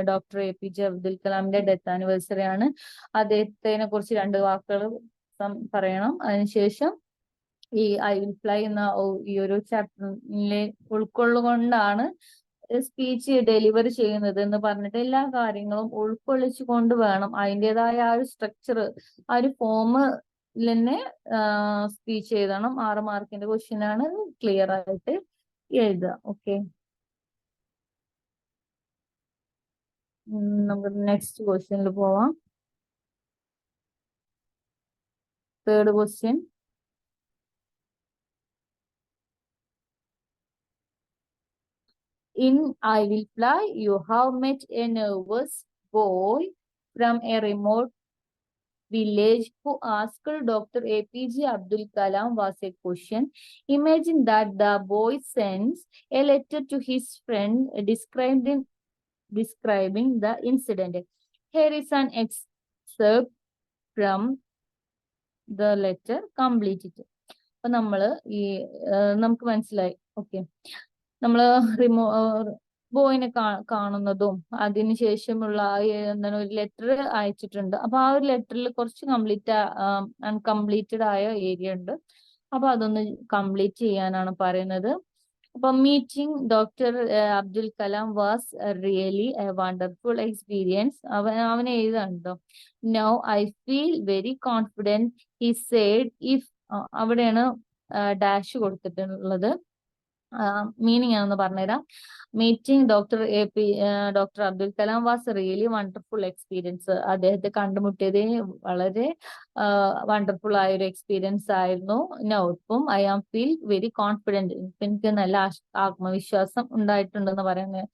[SPEAKER 1] doctor A P J Abdul കലാമിന്റെ ഡെത്ത് ആനിവേഴ്സറി ആണ്. അദ്ദേഹത്തിനെ കുറിച്ച് 2 വാക്കുകൾ പറയണം. അതിനുശേഷം ഈ ഐ വിൽ ഫ്ലൈ എന്ന ഈ ഒരു ചാപ്റ്ററിലെ ഉൾക്കൊള്ളുകൊണ്ടാണ് സ്പീച്ച് ഡെലിവറി ചെയ്യുന്നത് എന്ന് പറഞ്ഞിട്ട് എല്ലാ കാര്യങ്ങളും ഉൾക്കൊള്ളിച്ചുകൊണ്ട് വേണം അതിൻ്റെതായ ആ ഒരു സ്ട്രക്ചർ, ആ ഒരു ഫോം തന്നെ സ്പീച്ച് എഴുതണം. 6 മാർക്കിന്റെ ക്വസ്റ്റ്യൻ ആണ്. ക്ലിയർ ആയിട്ട് എഴുതുക. ഓക്കെ, നമുക്ക് നെക്സ്റ്റ് ക്വസ്റ്റ്യനിൽ പോവാം. 3rd question. In I Will Fly, you have met a nervous boy from a remote village who asked Dr. APJ Abdul Kalam was a question. Imagine that the boy sends a letter to his friend describing the incident. Here is an excerpt from the letter. Complete it. അപ്പൊ നമ്മള് നമുക്ക് മനസ്സിലായി. Okay, നമ്മള് ബോയിനെ കാണുന്നതും അതിനുശേഷമുള്ള എന്താണ് ഒരു letter അയച്ചിട്ടുണ്ട്. അപ്പൊ ആ ഒരു ലെറ്ററിൽ കുറച്ച് അൺകംപ്ലീറ്റഡ് ആയ ഏരിയ ഉണ്ട്. അപ്പൊ അതൊന്ന് കംപ്ലീറ്റ് ചെയ്യാനാണ് പറയുന്നത്. അപ്പൊ meeting doctor Abdul Kalam was really a wonderful experience. അവൻ എഴുതാണ്ടോ. Now I feel very confident he said if, അവിടെയാണ് ഡാഷ് കൊടുത്തിട്ടുള്ളത്. മീനിങ് ആണെന്ന് പറഞ്ഞുതരാം. Meeting doctor Abdul Kalam was really wonderful experience. അദ്ദേഹത്തെ കണ്ടുമുട്ടിയത് വളരെ വണ്ടർഫുൾ ആയ ഒരു എക്സ്പീരിയൻസ് ആയിരുന്നു. നൗ ഇപ്പം I am feel very confident, എനിക്ക് നല്ല ആത്മവിശ്വാസം ഉണ്ടായിട്ടുണ്ടെന്ന് പറയുന്നത്.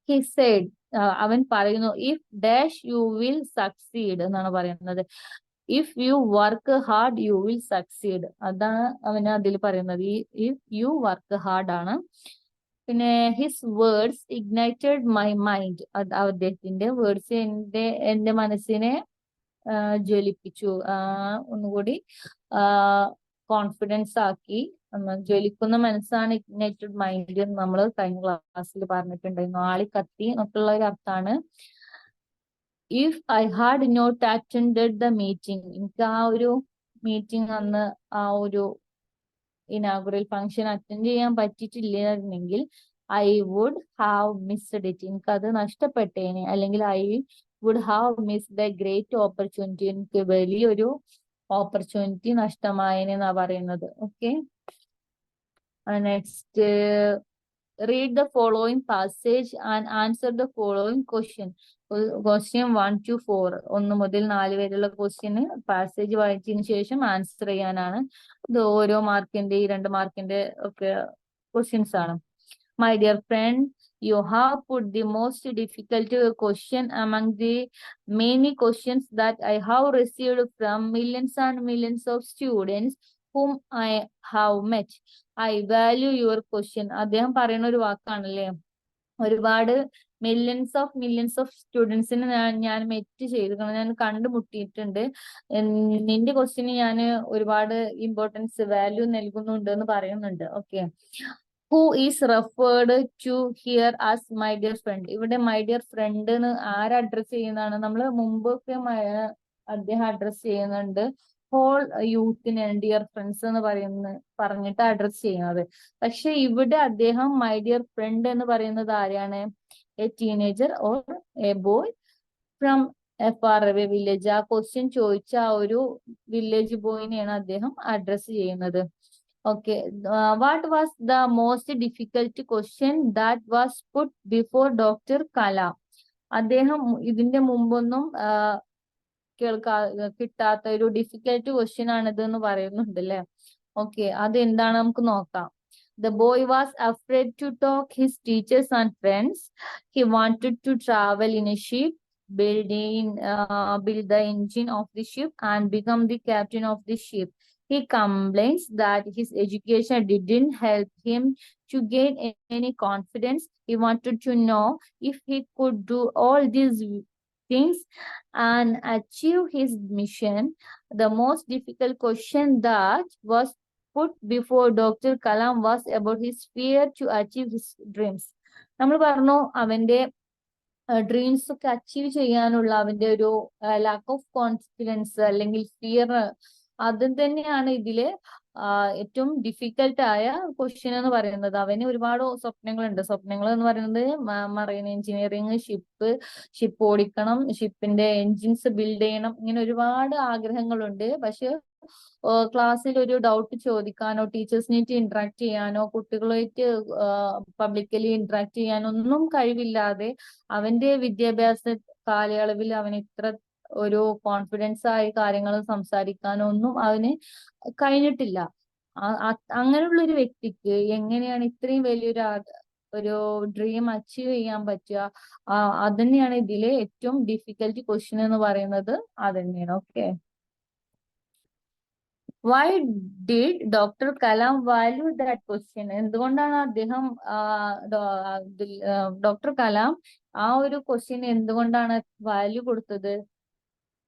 [SPEAKER 1] ഹി സെയ്ഡ്, അവൻ പറയുന്നു, if dash you will succeed എന്നാണ് പറയുന്നത്. If you work hard you will succeed, അതാണ് അവന് അതിൽ പറയുന്നത്. ഇഫ് യു വർക്ക് ഹാർഡ് ആണ്. പിന്നെ his words Ignited my mind, അദ്ദേഹത്തിന്റെ വേർഡ്സ് എന്റെ മനസ്സിനെ ജ്വലിപ്പിച്ചു, ഒന്നുകൂടി കോൺഫിഡൻസ് ആക്കി. ജ്വലിക്കുന്ന മനസ്സാണ് ഇഗ്നൈറ്റഡ് മൈൻഡ് എന്ന് നമ്മൾ കഴിഞ്ഞ ക്ലാസ്സിൽ പറഞ്ഞിട്ടുണ്ടായിരുന്നു. ആളി കത്തി എന്നൊക്കെയുള്ള ഒരു അർത്ഥമാണ്. If I had not attended the meeting, എനിക്ക് ആ ഒരു മീറ്റിംഗ് അന്ന് ആ ഒരു ഇനാഗുറൽ ഫംഗ്ഷൻ അറ്റൻഡ് ചെയ്യാൻ പറ്റിയിട്ടില്ലായിരുന്നെങ്കിൽ I would have missed it, എനിക്കത് നഷ്ടപ്പെട്ടേനെ. അല്ലെങ്കിൽ I would have missed a great opportunity, എനിക്ക് വലിയൊരു ഓപ്പർച്യൂണിറ്റി നഷ്ടമായെന്നാ പറയുന്നത്. Okay, next. Read the following passage and answer the following question. Question 1 to 4, 1 മുതൽ 4 വരെയുള്ള ക്വസ്റ്റ്യന് പാസേജ് വായിച്ചതിന് ശേഷം ആൻസർ ചെയ്യാനാണ്. ഇത് ഓരോ മാർക്കിന്റെ 2 മാർക്കിന്റെ ഒക്കെ ക്വസ്റ്റ്യൻസ് ആണ്. My dear friend, you have put the most difficult question among the many questions that I have received from millions and millions of students whom I have met. I value your question. അദ്ദേഹം പറയുന്ന ഒരു വാക്കാണല്ലേ. ഒരുപാട് millions of സ്റ്റുഡൻസിന് ഞാൻ met ചെയ്തിട്ടുണ്ട്, ഞാൻ കണ്ടുമുട്ടിയിട്ടുണ്ട്. നിന്റെ question ഞാൻ ഒരുപാട് ഇമ്പോർട്ടൻസ് വാല്യൂ നൽകുന്നുണ്ട് എന്ന് പറയുന്നുണ്ട്. Okay, who is referred to here as my dear friend. ഇവിടെ മൈ ഡിയർ ഫ്രണ്ട് എന്ന് ആര് അഡ്രസ് ചെയ്യുന്നതാണ്? നമ്മൾ മുമ്പൊക്കെ അദ്ദേഹം അഡ്രസ് ചെയ്യുന്നുണ്ട്. ഹോൾ യൂത്തിനെ ഡിയർ ഫ്രണ്ട്സ് എന്ന് പറഞ്ഞിട്ട് അഡ്രസ് ചെയ്യുന്നത്. പക്ഷെ ഇവിടെ അദ്ദേഹം മൈ ഡിയർ ഫ്രണ്ട് എന്ന് പറയുന്നത് ആരെയാണ്? A teenager or A boy from a far away village. ആ ക്വസ്റ്റ്യൻ ചോദിച്ച ആ ഒരു വില്ലേജ് ബോയിനെയാണ് അദ്ദേഹം അഡ്രസ് ചെയ്യുന്നത്. Okay. What was the most difficult question that was put before Dr. Kalam? അദ്ദേഹം ഇതിന്റെ മുമ്പൊന്നും കിട്ടാത്ത ഒരു ഡിഫിക്കൽട്ട് ക്വസ്റ്റ്യൻ ആണിത് എന്ന് പറയുന്നുണ്ട് അല്ലെ. ഓക്കെ, അത് എന്താണ് നമുക്ക് നോക്കാം. The boy was afraid to talk his teachers and friends. He wanted to travel in a ship, build the engine of the ship and become the captain of the ship. He complains that his education didn't help him to gain any confidence. He wanted to know if he could do all these things and achieve his mission. The most difficult question that was put before Dr. Kalam was about his fear to achieve his dreams. നമ്മൾ പറഞ്ഞു അവന്റെ dreams ഒക്കെ achieve ചെയ്യാനുള്ള അവന്റെ ഒരു lack of confidence അല്ലെങ്കിൽ fear, അതും തന്നെയാണ് ഇതില് ഏറ്റവും ഡിഫിക്കൽട്ട് ആയ ക്വസ്റ്റ്യൻ എന്ന് പറയുന്നത്. അവന് ഒരുപാട് സ്വപ്നങ്ങളുണ്ട്. സ്വപ്നങ്ങൾ എന്ന് പറയുന്നത് മറൈൻ എഞ്ചിനീയറിങ്, ഷിപ്പ് ഓടിക്കണം, ഷിപ്പിന്റെ എൻജിൻസ് ബിൽഡ് ചെയ്യണം, ഇങ്ങനെ ഒരുപാട് ആഗ്രഹങ്ങളുണ്ട്. പക്ഷെ ക്ലാസ്സിൽ ഒരു ഡൗട്ട് ചോദിക്കാനോ ടീച്ചേഴ്സിനായിട്ട് ഇന്ററാക്ട് ചെയ്യാനോ കുട്ടികളായിട്ട് പബ്ലിക്കലി ഇന്ററാക്ട് ചെയ്യാനോ ഒന്നും കഴിവില്ലാതെ അവന്റെ വിദ്യാഭ്യാസ കാലയളവിൽ അവൻ ഇത്ര ഒരു കോൺഫിഡൻസ് ആയി കാര്യങ്ങൾ സംസാരിക്കാനൊന്നും അവന് കഴിഞ്ഞിട്ടില്ല. അങ്ങനെയുള്ള ഒരു വ്യക്തിക്ക് എങ്ങനെയാണ് ഇത്രയും ഒരു ഡ്രീം അച്ചീവ് ചെയ്യാൻ പറ്റുക? അത് തന്നെയാണ് ഇതിലെ ഏറ്റവും ഡിഫിക്കൽട്ട് ക്വസ്റ്റ്യൻ എന്ന് പറയുന്നത്. അത് തന്നെയാണ്. Okay. Why did Dr. Kalam value that question? എന്തുകൊണ്ടാണ് അദ്ദേഹം ഡോക്ടർ കലാം ആ ഒരു ക്വസ്റ്റ്യന് എന്തുകൊണ്ടാണ് വാല്യൂ കൊടുത്തത്?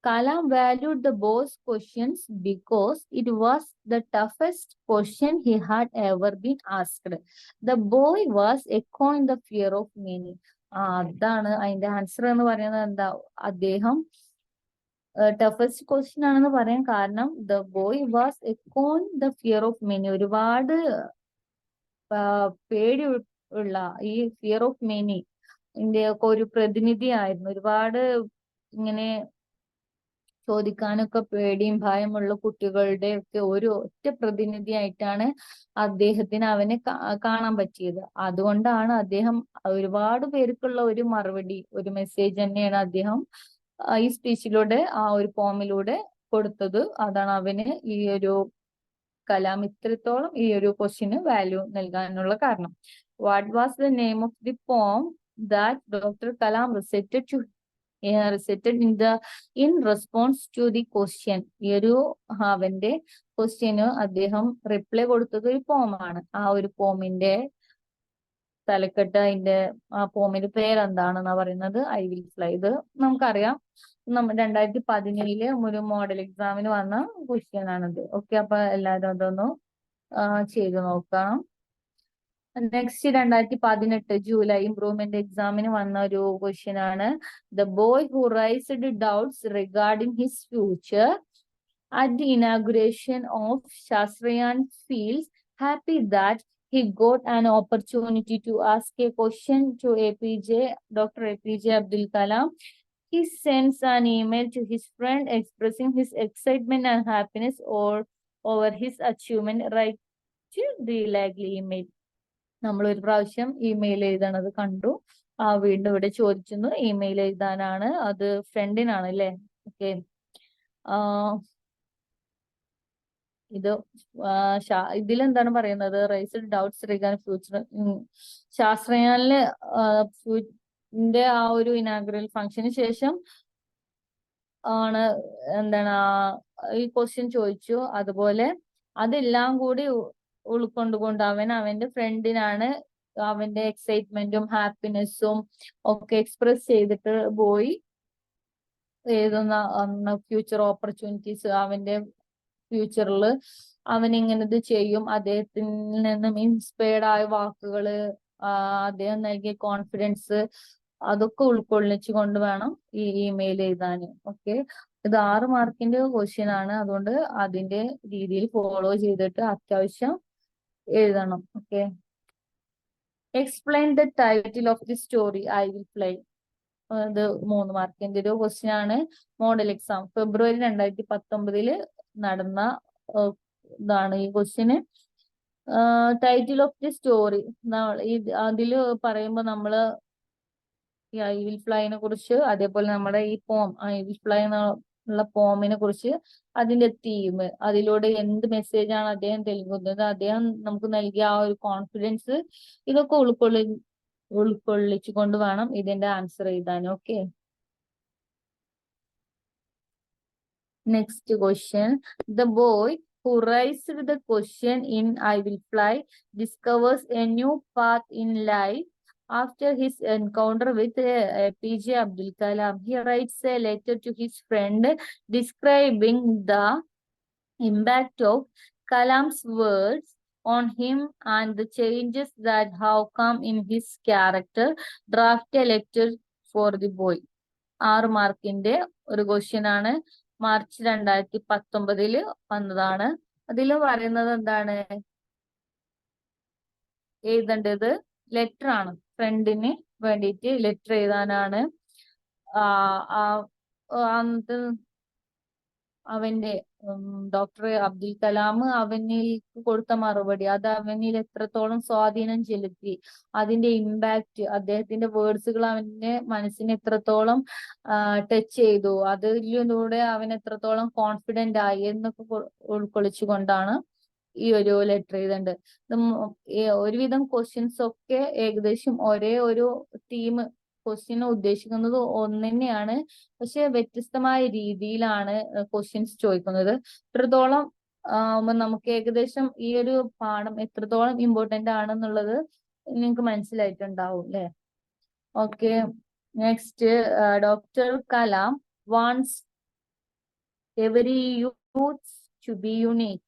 [SPEAKER 1] Kalam valued the boy's questions because it was the toughest question he had ever been asked. The boy was echoing the fear of meaning. അതാണ് അതിന്റെ answer എന്ന് പറയുന്നത്. എന്താ, അദ്ദേഹം ടഫസ്റ്റ് ക്വസ്റ്റ്യൻ ആണെന്ന് പറയാൻ കാരണം ദ ബോയ് വാസ് എക്കോൺ ദ ഫിയർ ഓഫ് മെനി. ഒരുപാട് പേടി ഉള്ള ഈ ഫിയർ ഓഫ് മെനി ഇതിന്റെ ഒക്കെ ഒരു പ്രതിനിധി ആയിരുന്നു. ഒരുപാട് ഇങ്ങനെ ചോദിക്കാനൊക്കെ പേടിയും ഭയമുള്ള കുട്ടികളുടെ ഒക്കെ ഒരു ഒറ്റ പ്രതിനിധിയായിട്ടാണ് അദ്ദേഹത്തിന് അവനെ കാണാൻ പറ്റിയത്. അതുകൊണ്ടാണ് അദ്ദേഹം ഒരുപാട് പേർക്കുള്ള ഒരു മറുപടി, ഒരു മെസ്സേജ് തന്നെയാണ് അദ്ദേഹം ഈ സ്പീച്ചിലൂടെ ആ ഒരു പോമിലൂടെ കൊടുത്തത്. അതാണ് അവന് ഈ ഒരു കലാം ഇത്രത്തോളം ഈ ഒരു ക്വസ്റ്റ്യന് വാല്യൂ നൽകാനുള്ള കാരണം. What was the name of the പോം that doctor Kalam recited in response to the question? ഈ ഒരു അവന്റെ ക്വസ്റ്റ്യന് അദ്ദേഹം റിപ്ലൈ കൊടുത്തത് ഒരു പോമാണ്. ആ ഒരു പോമിന്റെ തലക്കെട്ട്, അതിന്റെ ആ പോമിന്റെ പേരെന്താണെന്നാ പറയുന്നത്? I will fly. ഇത് നമുക്കറിയാം, 2017 ഒരു മോഡൽ എക്സാമിന് വന്ന ക്വസ്റ്റ്യൻ ആണിത്. ഓക്കെ, അപ്പൊ എല്ലാവരും അതൊന്ന് ചെയ്ത് നോക്കണം. നെക്സ്റ്റ് 2018 ജൂലൈ ഇംപ്രൂവ്മെന്റ് എക്സാമിന് വന്ന ഒരു ക്വസ്റ്റ്യൻ ആണ്. The boy who raised doubts regarding his future at the inauguration of Shastriyan feels happy that he got an opportunity to ask a question to Dr. APJ Abdul Kalam. He sends an email to his friend expressing his excitement and happiness over his achievement. Write to the likely email. നമ്മൾ ഒരു പ്രാവശ്യം email എഴുതണത് കണ്ടു. വീണ്ടും ഇവിടെ ചോദിച്ചിരുന്നു email എഴുതാനാണ്. അത് ഫ്രണ്ടിനാണ് അല്ലേ? ഓക്കെ. ഇതിലെന്താണ് പറയുന്നത്? Raised doubts regarding future. ശാസ്ത്രജ്ഞാനില് ആ ഒരു ഇനാഗുറൽ ഫംഗ്ഷന് ശേഷം ആണ് എന്താണ് ഈ ക്വസ്റ്റ്യൻ ചോദിച്ചു. അതുപോലെ അതെല്ലാം കൂടി ഉൾക്കൊണ്ടുകൊണ്ട് അവന്റെ ഫ്രണ്ടിനാണ് അവന്റെ എക്സൈറ്റ്മെന്റും ഹാപ്പിനെസ്സും ഒക്കെ എക്സ്പ്രസ് ചെയ്തിട്ട് പോയി എഴുതുന്ന ഫ്യൂച്ചർ ഓപ്പർച്യൂണിറ്റീസ്, അവന്റെ ഫ്യൂച്ചറിൽ അവൻ ഇങ്ങനത് ചെയ്യും, അദ്ദേഹത്തിൽ നിന്നും ഇൻസ്പയർഡ് ആയ വാക്കുകള്, അദ്ദേഹം നൽകിയ കോൺഫിഡൻസ്, അതൊക്കെ ഉൾക്കൊള്ളിച്ചുകൊണ്ട് വേണം ഈ ഇമെയിൽ എഴുതാൻ. ഓക്കെ, ഇത് 6 മാർക്കിന്റെ ക്വസ്റ്റ്യൻ ആണ്. അതുകൊണ്ട് അതിന്റെ രീതിയിൽ ഫോളോ ചെയ്തിട്ട് അത്യാവശ്യം എഴുതണം. Okay. Explain the title of the story I will fly. ഇത് 3 മാർക്കിന്റെ ഒരു ക്വസ്റ്റ്യൻ ആണ്. മോഡൽ എക്സാം ഫെബ്രുവരി 2019 നടന്ന ഇതാണ് ഈ question. Title of the story അതില് പറയുമ്പോ നമ്മള് ഈ ഐ വിൽ ഫ്ലൈനെ കുറിച്ച്, അതേപോലെ നമ്മുടെ ഈ പോം ഐ വിൽ ഫ്ലൈ എന്നുള്ള പോമിനെ കുറിച്ച്, അതിന്റെ തീം, അതിലൂടെ എന്ത് മെസ്സേജ് ആണ് അദ്ദേഹം നൽകുന്നത്, അദ്ദേഹം നമുക്ക് നൽകിയ ആ ഒരു കോൺഫിഡൻസ്, ഇതൊക്കെ ഉൾക്കൊള്ളിച്ചുകൊണ്ട് വേണം ഇതിന്റെ ആൻസർ എഴുതാൻ. Okay, next question. The boy who raised the question in I Will Fly discovers a new path in life after his encounter with APJ Abdul Kalam. He writes a letter to his friend describing the impact of Kalam's words on him and the changes that have come in his character. Draft a letter for the boy. 6 മാർക്കിന്റെ ഒരു question ആണ്. March 2019 വന്നതാണ്. അതിൽ പറയുന്നത് എന്താണ്? എഴുതേണ്ടത് letter ആണ്. ഫ്രണ്ടിന് വേണ്ടിയിട്ട് ലെറ്റർ എഴുതാനാണ്. അന്നത്തെ അവന്റെ ഡോക്ടർ അബ്ദുൽ കലാം അവനിൽ കൊടുത്ത മറുപടി, അത് അവനിൽ എത്രത്തോളം സ്വാധീനം ചെലുത്തി, അതിന്റെ ഇമ്പാക്ട്, അദ്ദേഹത്തിന്റെ വേർഡ്സുകൾ അവന്റെ മനസ്സിനെ എത്രത്തോളം ടച്ച് ചെയ്തു, അതിലൂടെ അവൻ എത്രത്തോളം കോൺഫിഡന്റ് ആയി എന്നൊക്കെ ഉൾക്കൊള്ളിച്ചുകൊണ്ടാണ് ഈ ഒരു ലെറ്റർ എഴുതേണ്ടത്. ഒരുവിധം ക്വസ്റ്റ്യൻസ് ഒക്കെ ഏകദേശം ഒരേ ഒരു തീം, ക്വസ്റ്റ്യൻ ഉദ്ദേശിക്കുന്നത് ഒന്ന് തന്നെയാണ്, പക്ഷെ വ്യത്യസ്തമായ രീതിയിലാണ് ക്വസ്റ്റ്യൻസ് ചോദിക്കുന്നത്. എത്രത്തോളം നമുക്ക് ഏകദേശം ഈ ഒരു പാഠം എത്രത്തോളം ഇമ്പോർട്ടന്റ് ആണെന്നുള്ളത് നിങ്ങൾക്ക് മനസ്സിലായിട്ടുണ്ടാവും അല്ലെ? Okay, next. Doctor Kalam wants every youth to be unique.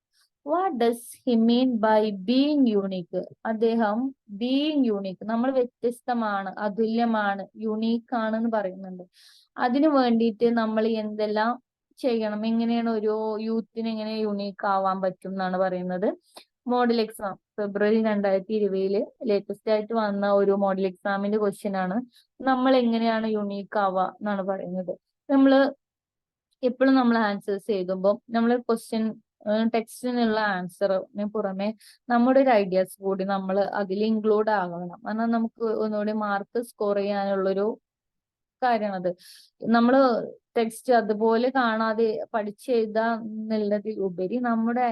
[SPEAKER 1] What does he mean by being unique? അദ്ദേഹം ബീയിങ് യൂണീക്ക്, നമ്മൾ വ്യത്യസ്തമാണ്, അതുല്യമാണ്, യുണീക്ക് ആണെന്ന് പറയുന്നുണ്ട്. അതിനു വേണ്ടിയിട്ട് നമ്മൾ എന്തെല്ലാം ചെയ്യണം, എങ്ങനെയാണ് ഒരു യൂത്തിന് എങ്ങനെ യുണീക്ക് ആവാൻ പറ്റും എന്നാണ് പറയുന്നത്. മോഡൽ എക്സാം ഫെബ്രുവരി 2020 ലേറ്റസ്റ്റ് ആയിട്ട് വന്ന ഒരു മോഡൽ എക്സാമിന്റെ ക്വസ്റ്റ്യൻ ആണ്. നമ്മൾ എങ്ങനെയാണ് യുണീക്ക് ആവുക എന്നാണ് പറയുന്നത്. എപ്പോഴും നമ്മൾ ആൻസേഴ്സ് എഴുതുമ്പോൾ നമ്മൾ ക്വസ്റ്റ്യൻ ടെക്സ്റ്റിനുള്ള ആൻസറിന് പുറമെ നമ്മുടെ ഒരു ഐഡിയാസ് കൂടി നമ്മൾ അതിൽ ഇൻക്ലൂഡ് ആകണം. എന്നാൽ നമുക്ക് ഒന്നുകൂടി മാർക്ക് സ്കോർ ചെയ്യാനുള്ളൊരു കാര്യമാണത്. നമ്മൾ ടെക്സ്റ്റ് അതുപോലെ കാണാതെ പഠിച്ചെഴുതാന്നുള്ളതിൽ ഉപരി നമ്മുടെ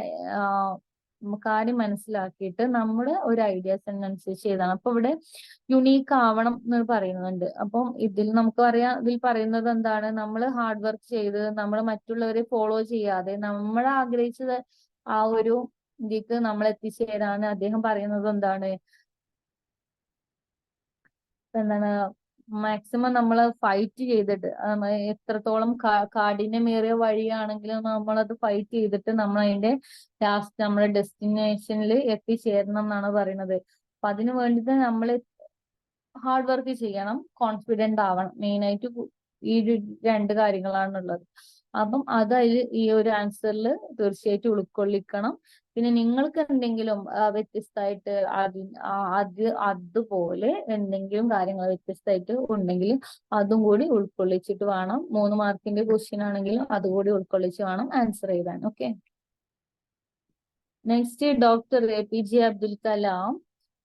[SPEAKER 1] കാര്യം മനസ്സിലാക്കിയിട്ട് നമ്മുടെ ഒരു ഐഡിയാസിനനുസരിച്ച് എഴുതണം. അപ്പൊ ഇവിടെ യുണീക്ക് ആവണം എന്ന് പറയുന്നുണ്ട്. അപ്പം ഇതിൽ നമുക്ക് പറയാം, ഇതിൽ പറയുന്നത് എന്താണ്? നമ്മൾ ഹാർഡ് വർക്ക് ചെയ്ത് നമ്മൾ മറ്റുള്ളവരെ ഫോളോ ചെയ്യാതെ നമ്മൾ ആഗ്രഹിച്ചത് ആ ഒരു ഇതിക്ക് നമ്മൾ എത്തിച്ചേരാൻ അദ്ദേഹം പറയുന്നത് എന്താണ്? മാക്സിമം നമ്മൾ ഫൈറ്റ് ചെയ്തിട്ട്, എത്രത്തോളം കാഠിന്യമേറിയ വഴിയാണെങ്കിലും നമ്മളത് ഫൈറ്റ് ചെയ്തിട്ട് നമ്മൾ അതിന്റെ ലാസ്റ്റ് നമ്മുടെ ഡെസ്റ്റിനേഷനിൽ എത്തിച്ചേരണം എന്നാണ് പറയുന്നത്. അപ്പൊ അതിനു വേണ്ടിയിട്ട് നമ്മൾ ഹാർഡ് വർക്ക് ചെയ്യണം, കോൺഫിഡന്റ് ആവണം. മെയിനായിട്ട് ഈ 2 കാര്യങ്ങളാണുള്ളത്. അപ്പം അത് ഈ ഒരു ആൻസറിൽ തീർച്ചയായിട്ടും ഉൾക്കൊള്ളിക്കണം. പിന്നെ നിങ്ങൾക്ക് എന്തെങ്കിലും വ്യത്യസ്തമായിട്ട് അതുപോലെ എന്തെങ്കിലും കാര്യങ്ങൾ വ്യത്യസ്തമായിട്ട് ഉണ്ടെങ്കിൽ അതും കൂടി ഉൾക്കൊള്ളിച്ചിട്ട് വേണം. 3 മാർക്കിന്റെ ക്വസ്റ്റ്യൻ ആണെങ്കിലും അതുകൂടി ഉൾക്കൊള്ളിച്ച് വേണം ആൻസർ ചെയ്താൻ. Okay, next. Doctor APJ Abdul Kalam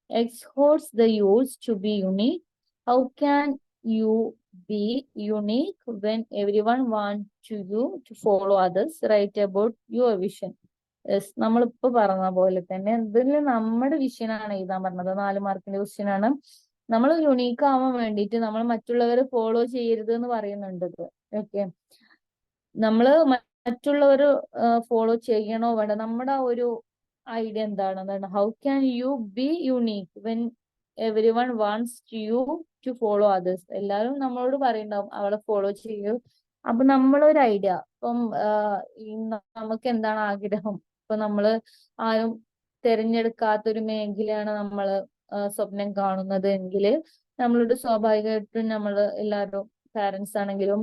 [SPEAKER 1] exhorts the youth to be unique. How can you be unique when everyone wants you to follow others? Write about your vision. Yes, നമ്മളിപ്പോ പറഞ്ഞ പോലെ തന്നെ ഇതിൽ നമ്മുടെ വിഷനാണ് എഴുതാൻ പറഞ്ഞത്. 4 മാർക്കിന്റെ ക്വസ്റ്റ്യൻ ആണ്. നമ്മൾ യുണീക്ക് ആവാൻ വേണ്ടിയിട്ട് നമ്മൾ മറ്റുള്ളവരെ ഫോളോ ചെയ്യരുത് എന്ന് പറയുന്നുണ്ട്. ഓക്കെ, നമ്മള് മറ്റുള്ളവർ ഫോളോ ചെയ്യണോ വേണ്ട, നമ്മുടെ ഒരു ഐഡിയ എന്താണ്? How can you be unique when everyone wants you to follow others. എല്ലാവരും നമ്മളോട് പറയുണ്ടാവും അവളെ ഫോളോ ചെയ്യൂ. അപ്പൊ നമ്മളൊരു ഐഡിയ, ഇപ്പം നമുക്ക് എന്താണ് ആഗ്രഹം, ഇപ്പൊ നമ്മള് ആരും തിരഞ്ഞെടുക്കാത്തൊരു മേഖലയാണ് നമ്മള് സ്വപ്നം കാണുന്നത് എങ്കിൽ നമ്മളോട് സ്വാഭാവികമായിട്ടും നമ്മള് എല്ലാവരും, പാരന്റ്സ് ആണെങ്കിലും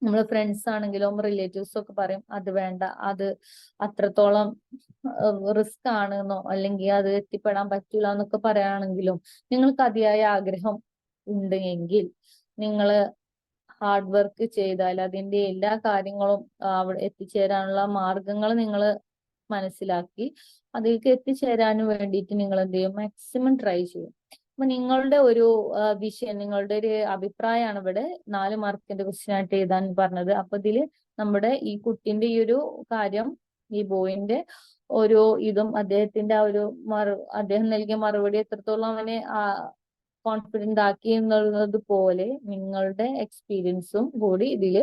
[SPEAKER 1] നമ്മള് ഫ്രണ്ട്സ് ആണെങ്കിലും റിലേറ്റീവ്സും ഒക്കെ പറയും അത് വേണ്ട, അത് അത്രത്തോളം റിസ്ക് ആണെന്നോ അല്ലെങ്കിൽ അത് എത്തിപ്പെടാൻ പറ്റില്ല എന്നൊക്കെ പറയുകയാണെങ്കിലും നിങ്ങൾക്ക് അതിയായ ആഗ്രഹം ഉണ്ട് എങ്കിൽ നിങ്ങള് ഹാർഡ് വർക്ക് ചെയ്താൽ അതിന്റെ എല്ലാ കാര്യങ്ങളും അവിടെ എത്തിച്ചേരാനുള്ള മാർഗങ്ങൾ നിങ്ങൾ മനസ്സിലാക്കി അതിലേക്ക് എത്തിച്ചേരാൻ വേണ്ടിയിട്ട് നിങ്ങൾ എന്ത് ചെയ്യും, മാക്സിമം ട്രൈ ചെയ്യും. അപ്പൊ നിങ്ങളുടെ ഒരു വിഷയം, നിങ്ങളുടെ ഒരു അഭിപ്രായമാണ് ഇവിടെ 4 മാർക്കിന്റെ ക്വസ്റ്റ്യൻ ആയിട്ട് എഴുതാൻ പറഞ്ഞത്. അപ്പൊ ഇതില് നമ്മുടെ ഈ കുട്ടിന്റെ ഈ ഒരു കാര്യം, ഈ ബോയിന്റെ ഓരോ ഇതും അദ്ദേഹത്തിന്റെ ആ ഒരു അദ്ദേഹം നൽകിയ മറുപടി എത്രത്തോളം അവനെ കോൺഫിഡന്റ് ആക്കി എന്നുള്ളത് പോലെ നിങ്ങളുടെ എക്സ്പീരിയൻസും കൂടി ഇതിൽ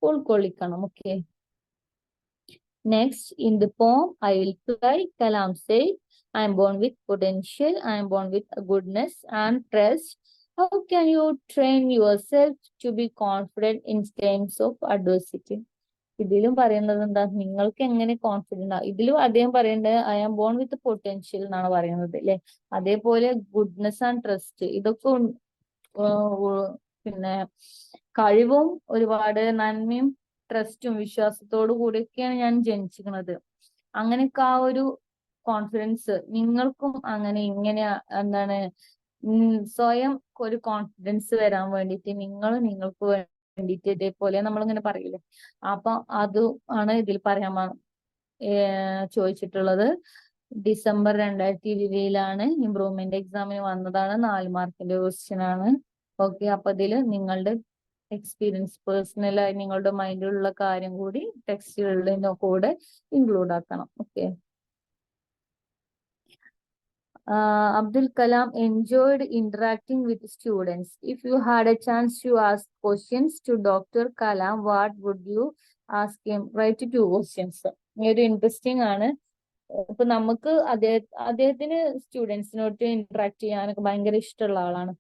[SPEAKER 1] ഉൾക്കൊള്ളിക്കണം. Okay. Next, in the poem, I will fly. Kalam said, I am born with potential. I am born with goodness and trust. How can you train yourself to be confident in times of adversity? ഇതിലും പറയുന്നത് എന്താ, നിങ്ങൾക്ക് എങ്ങനെ confident ആ. ഇതിലും അദ്ദേഹം പറയുന്നത് I am born with potential എന്നാണ് പറയുന്നത് അല്ലെ. അതേപോലെ ഗുഡ്നെസ് ആൻഡ് ട്രസ്റ്റ്, ഇതൊക്കെ പിന്നെ കഴിവും ഒരുപാട് നന്മയും ട്രസ്റ്റും വിശ്വാസത്തോടു കൂടിയൊക്കെയാണ് ഞാൻ ജനിച്ചിരിക്കുന്നത്. അങ്ങനെയൊക്കെ ആ ഒരു കോൺഫിഡൻസ് നിങ്ങൾക്കും അങ്ങനെ ഇങ്ങനെ എന്താണ് സ്വയം ഒരു കോൺഫിഡൻസ് വരാൻ വേണ്ടിയിട്ട് നിങ്ങൾക്ക് വേണ്ടിയിട്ട് ഇതേപോലെ നമ്മളിങ്ങനെ പറയില്ലേ. അപ്പൊ അത് ആണ് ഇതിൽ പറയാൻ ചോദിച്ചിട്ടുള്ളത്. ഡിസംബർ 2020 ഇംപ്രൂവ്മെന്റ് എക്സാമിന് വന്നതാണ്. 4 മാർക്കിന്റെ ക്വസ്റ്റ്യൻ ആണ്. ഓക്കെ. അപ്പൊ ഇതില് നിങ്ങളുടെ എക്സ്പീരിയൻസ്, പേഴ്സണലായി നിങ്ങളുടെ മൈൻഡിലുള്ള കാര്യം കൂടി ടെക്സ്റ്റുകളിൽ കൂടെ ഇൻക്ലൂഡ് ആക്കണം. Okay. Abdul Kalam enjoyed interacting with students. If you had a chance to ask questions to Dr. Kalam, what would you ask him? Write 2 questions. ഒരു ഇൻട്രസ്റ്റിംഗ് ആണ്. ഇപ്പൊ നമുക്ക് അദ്ദേഹത്തിന് സ്റ്റുഡൻസിനോട്ട് ഇന്ററാക്ട് ചെയ്യാനൊക്കെ ഭയങ്കര ഇഷ്ടമുള്ള ആളാണ്.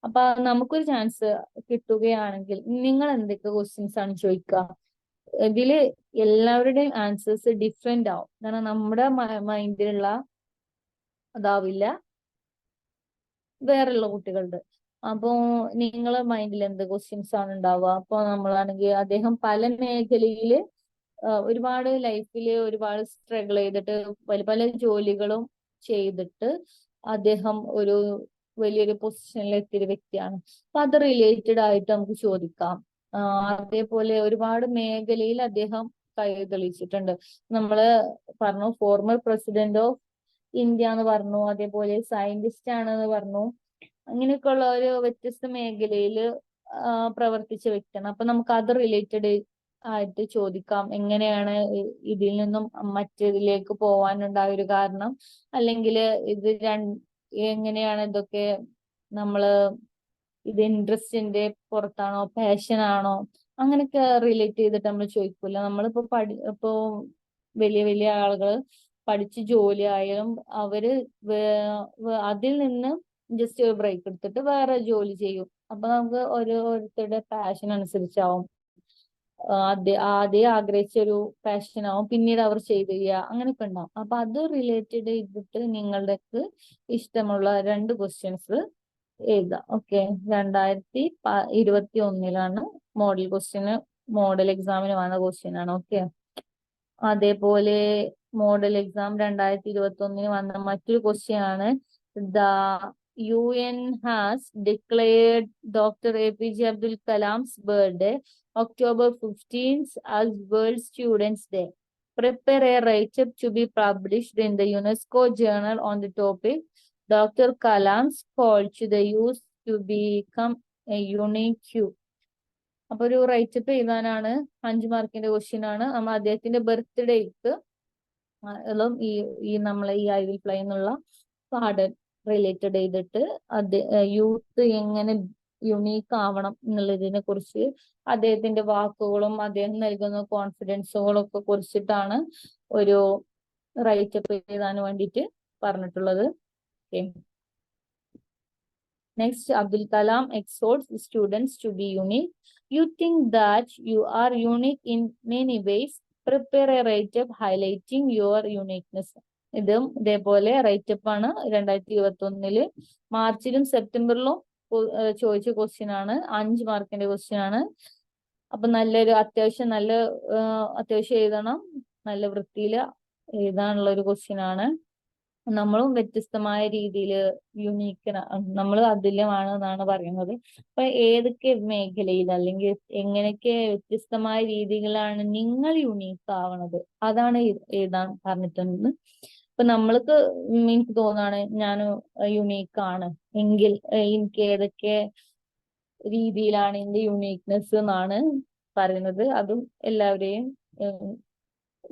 [SPEAKER 1] അപ്പൊ നമുക്കൊരു ചാൻസ് കിട്ടുകയാണെങ്കിൽ നിങ്ങൾ എന്തൊക്കെ ക്വസ്റ്റ്യൻസ് ആണ് ചോദിക്കുക? ഇതില് എല്ലാവരുടെയും ആൻസേഴ്സ് ഡിഫറെന്റ് ആവും. കാരണം നമ്മുടെ മൈൻഡിലുള്ള അതാവില്ല വേറെയുള്ള കുട്ടികളുടെ. അപ്പോ നിങ്ങളെ മൈൻഡിൽ എന്ത് ക്വസ്റ്റ്യൻസ് ആണ് ഉണ്ടാവുക? അപ്പൊ നമ്മളാണെങ്കിൽ അദ്ദേഹം പല മേഖലയില് ഒരുപാട് ലൈഫില് ഒരുപാട് സ്ട്രഗിൾ ചെയ്തിട്ട് പല പല ജോലികളും ചെയ്തിട്ട് അദ്ദേഹം ഒരു വലിയൊരു പൊസിഷനിൽ എത്തിയ വ്യക്തിയാണ്. അപ്പൊ അത് റിലേറ്റഡ് ആയിട്ട് നമുക്ക് ചോദിക്കാം. അതേപോലെ ഒരുപാട് മേഖലയിൽ അദ്ദേഹം കഴിവ് തെളിയിച്ചിട്ടുണ്ട്. നമ്മള് പറഞ്ഞു ഫോർമർ പ്രസിഡന്റ് ഓഫ് ഇന്ത്യ എന്ന് പറഞ്ഞു, അതേപോലെ സയന്റിസ്റ്റ് ആണെന്ന് പറഞ്ഞു. അങ്ങനെയൊക്കെയുള്ള ഒരു വ്യത്യസ്ത മേഖലയിൽ പ്രവർത്തിച്ച വ്യക്തിയാണ്. അപ്പൊ നമുക്ക് അത് റിലേറ്റഡ് ആയിട്ട് ചോദിക്കാം. എങ്ങനെയാണ് ഇതിൽ നിന്നും മറ്റേതിലേക്ക് പോവാനുണ്ടായ ഒരു കാരണം, അല്ലെങ്കിൽ ഇത് എങ്ങനെയാണ് ഇതൊക്കെ നമ്മള് ഇത് ഇൻട്രസ്റ്റിന്റെ പുറത്താണോ, പാഷൻ ആണോ, അങ്ങനെയൊക്കെ റിലേറ്റ് ചെയ്തിട്ട് നമ്മൾ ചോദിക്കൂല. നമ്മളിപ്പോ ഇപ്പോ വലിയ വലിയ ആളുകൾ പഠിച്ച് ജോലി ആയാലും അവര് അതിൽ നിന്ന് ജസ്റ്റ് ഒരു ബ്രേക്ക് എടുത്തിട്ട് വേറെ ജോലി ചെയ്യും. അപ്പൊ നമുക്ക് ഓരോരുത്തരുടെ പാഷൻ അനുസരിച്ചാവും. ആദ്യം ആഗ്രഹിച്ച ഒരു പാഷൻ ആവും, പിന്നീട് അവർ ചെയ്ത് ചെയ്യുക, അങ്ങനെയൊക്കെ ഉണ്ടാവും. അപ്പൊ അത് റിലേറ്റഡ് ചെയ്തിട്ട് നിങ്ങളുടെ ഇഷ്ടമുള്ള 2 ക്വസ്റ്റ്യൻസ് എഴുതാം. ഓക്കെ. 2021 മോഡൽ എക്സാമിന് വന്ന ക്വസ്റ്റ്യൻ ആണ്. ഓക്കെ. അതേപോലെ മോഡൽ എക്സാം 2021 വന്ന മറ്റൊരു ക്വസ്റ്റ്യൻ ആണ്. The UN has declared Dr. APJ Abdul Kalam's birthday October 15th as World Students Day. Prepare a write-up to be published in the UNESCO journal on the topic. Dr. Kalam's call to the youth to become a unique you. അപ്പൊ ഒരു writeup എഴുതാനാണ്. 5 മാർക്കിന്റെ question ആണ്. നമ്മൾ അദ്ദേഹത്തിന്റെ ബർത്ത്ഡേക്ക് ഈ നമ്മളെ ഈ ഐ വിൽ ഫ്ലൈ എന്നുള്ള പാഠം റിലേറ്റഡ് ചെയ്തിട്ട് യൂത്ത് എങ്ങനെ യുണീക്ക് ആവണം എന്നുള്ളതിനെ കുറിച്ച് അദ്ദേഹത്തിന്റെ വാക്കുകളും അദ്ദേഹം നൽകുന്ന കോൺഫിഡൻസുകളും ഒക്കെ കുറിച്ചിട്ടാണ് ഒരു റൈറ്റപ്പ് എഴുതാൻ വേണ്ടിയിട്ട് പറഞ്ഞിട്ടുള്ളത്. Next, Abdul Kalam exhorts students to be unique. You think that you are unique in many ways. Prepare a write-up highlighting your uniqueness. ഇതും ഇതേപോലെ റൈറ്റപ്പ് ആണ്. 2021 മാർച്ചിലും സെപ്റ്റംബറിലും ചോദിച്ച ക്വസ്റ്റ്യൻ ആണ്. 5 മാർക്കിന്റെ ക്വസ്റ്റ്യൻ ആണ്. അപ്പൊ അത്യാവശ്യം എഴുതണം. നല്ല വൃത്തിയിൽ എഴുതാനുള്ള ഒരു ക്വസ്റ്റ്യൻ ആണ്. നമ്മളും വ്യത്യസ്തമായ രീതിയിൽ യുണീക്ക്, നമ്മൾ അതുല്യമാണ് എന്നാണ് പറയുന്നത്. അപ്പൊ ഏതൊക്കെ മേഖലയിൽ അല്ലെങ്കിൽ എങ്ങനെയൊക്കെ വ്യത്യസ്തമായ രീതികളാണ് നിങ്ങൾ യുണീക്ക് ആവണത്, അതാണ് എഴുതാൻ പറഞ്ഞിട്ടുണ്ട്. ഇപ്പൊ നമ്മൾക്ക് എനിക്ക് തോന്നാണ് ഞാൻ യുണീക്ക് ആണ് എങ്കിൽ എനിക്ക് ഏതൊക്കെ രീതിയിലാണ് എന്റെ യുണീക്നെസ് എന്നാണ് പറയുന്നത്. അതും എല്ലാവരെയും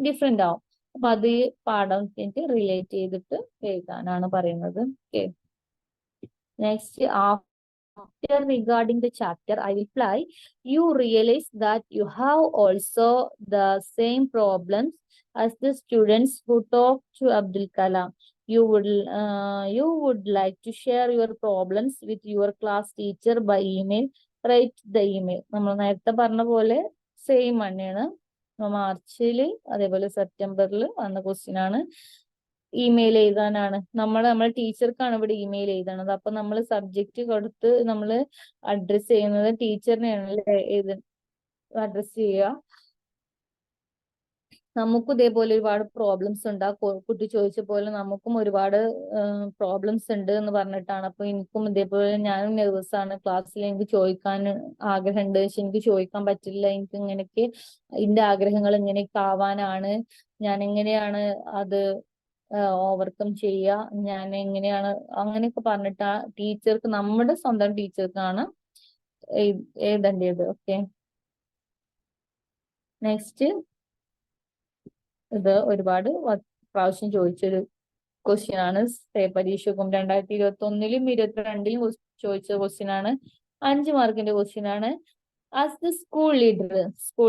[SPEAKER 1] ഡിഫറെന്റ് ആവും. അപ്പൊ അത് പാഠത്തിലേക്ക് റിലേറ്റ് ചെയ്തിട്ട് എഴുതാനാണ് പറയുന്നത്. Okay, next, after regarding the chapter I will apply, you realize that you have also the same problems as the students who talk to Abdul Kalam. You would like to share your problems with your class teacher by email. Write the email. നമ്മൾ നേരത്തെ പറഞ്ഞ പോലെ same തന്നെയാണ്. മാർച്ചിൽ അതേപോലെ സെപ്റ്റംബറിൽ വന്ന question ആണ്. ഇമെയിൽ എഴുതാനാണ് നമ്മളെ ടീച്ചർക്കാണ് ഇവിടെ ഇമെയിൽ എഴുതണത്. അപ്പൊ നമ്മൾ സബ്ജക്റ്റ് കൊടുത്ത് നമ്മൾ അഡ്രസ് ചെയ്യുന്നത് ടീച്ചറിനെയാണ് അഡ്രസ് ചെയ്യുക. നമുക്കും ഇതേപോലെ ഒരുപാട് പ്രോബ്ലംസ് ഉണ്ട്. ആ കുട്ടി ചോദിച്ച പോലെ നമുക്കും ഒരുപാട് പ്രോബ്ലംസ് ഉണ്ട് എന്ന് പറഞ്ഞിട്ടാണ്. അപ്പൊ എനിക്കും ഇതേപോലെ ഞാനും നെർവസ് ആണ്. ക്ലാസ്സിൽ എനിക്ക് ചോദിക്കാൻ ആഗ്രഹമുണ്ട്, പക്ഷെ എനിക്ക് ചോദിക്കാൻ പറ്റില്ല. എനിക്ക് ഇങ്ങനെയൊക്കെ എന്റെ ആഗ്രഹങ്ങൾ ഇങ്ങനെയൊക്കെ ആവാനാണ്. ഞാൻ എങ്ങനെയാണ് അത് ഓവർകം ചെയ്യുക, ഞാൻ എങ്ങനെയാണ് അങ്ങനെയൊക്കെ പറഞ്ഞിട്ട് ആ ടീച്ചർക്ക്, നമ്മുടെ സ്വന്തം ടീച്ചർക്കാണ് എഴുതേണ്ടത്. ഓക്കെ, നെക്സ്റ്റ്, ഇത് ഒരുപാട് പ്രാവശ്യം ചോദിച്ചൊരു ക്വസ്റ്റ്യൻ ആണ്. പരീക്ഷക്കും 2021-ലും 2022-ലും ചോദിച്ച ക്വസ്റ്റ്യൻ ആണ്. 5 മാർക്കിന്റെ ക്വസ്റ്റ്യൻ ആണ്. ആസ് ദ സ്കൂൾ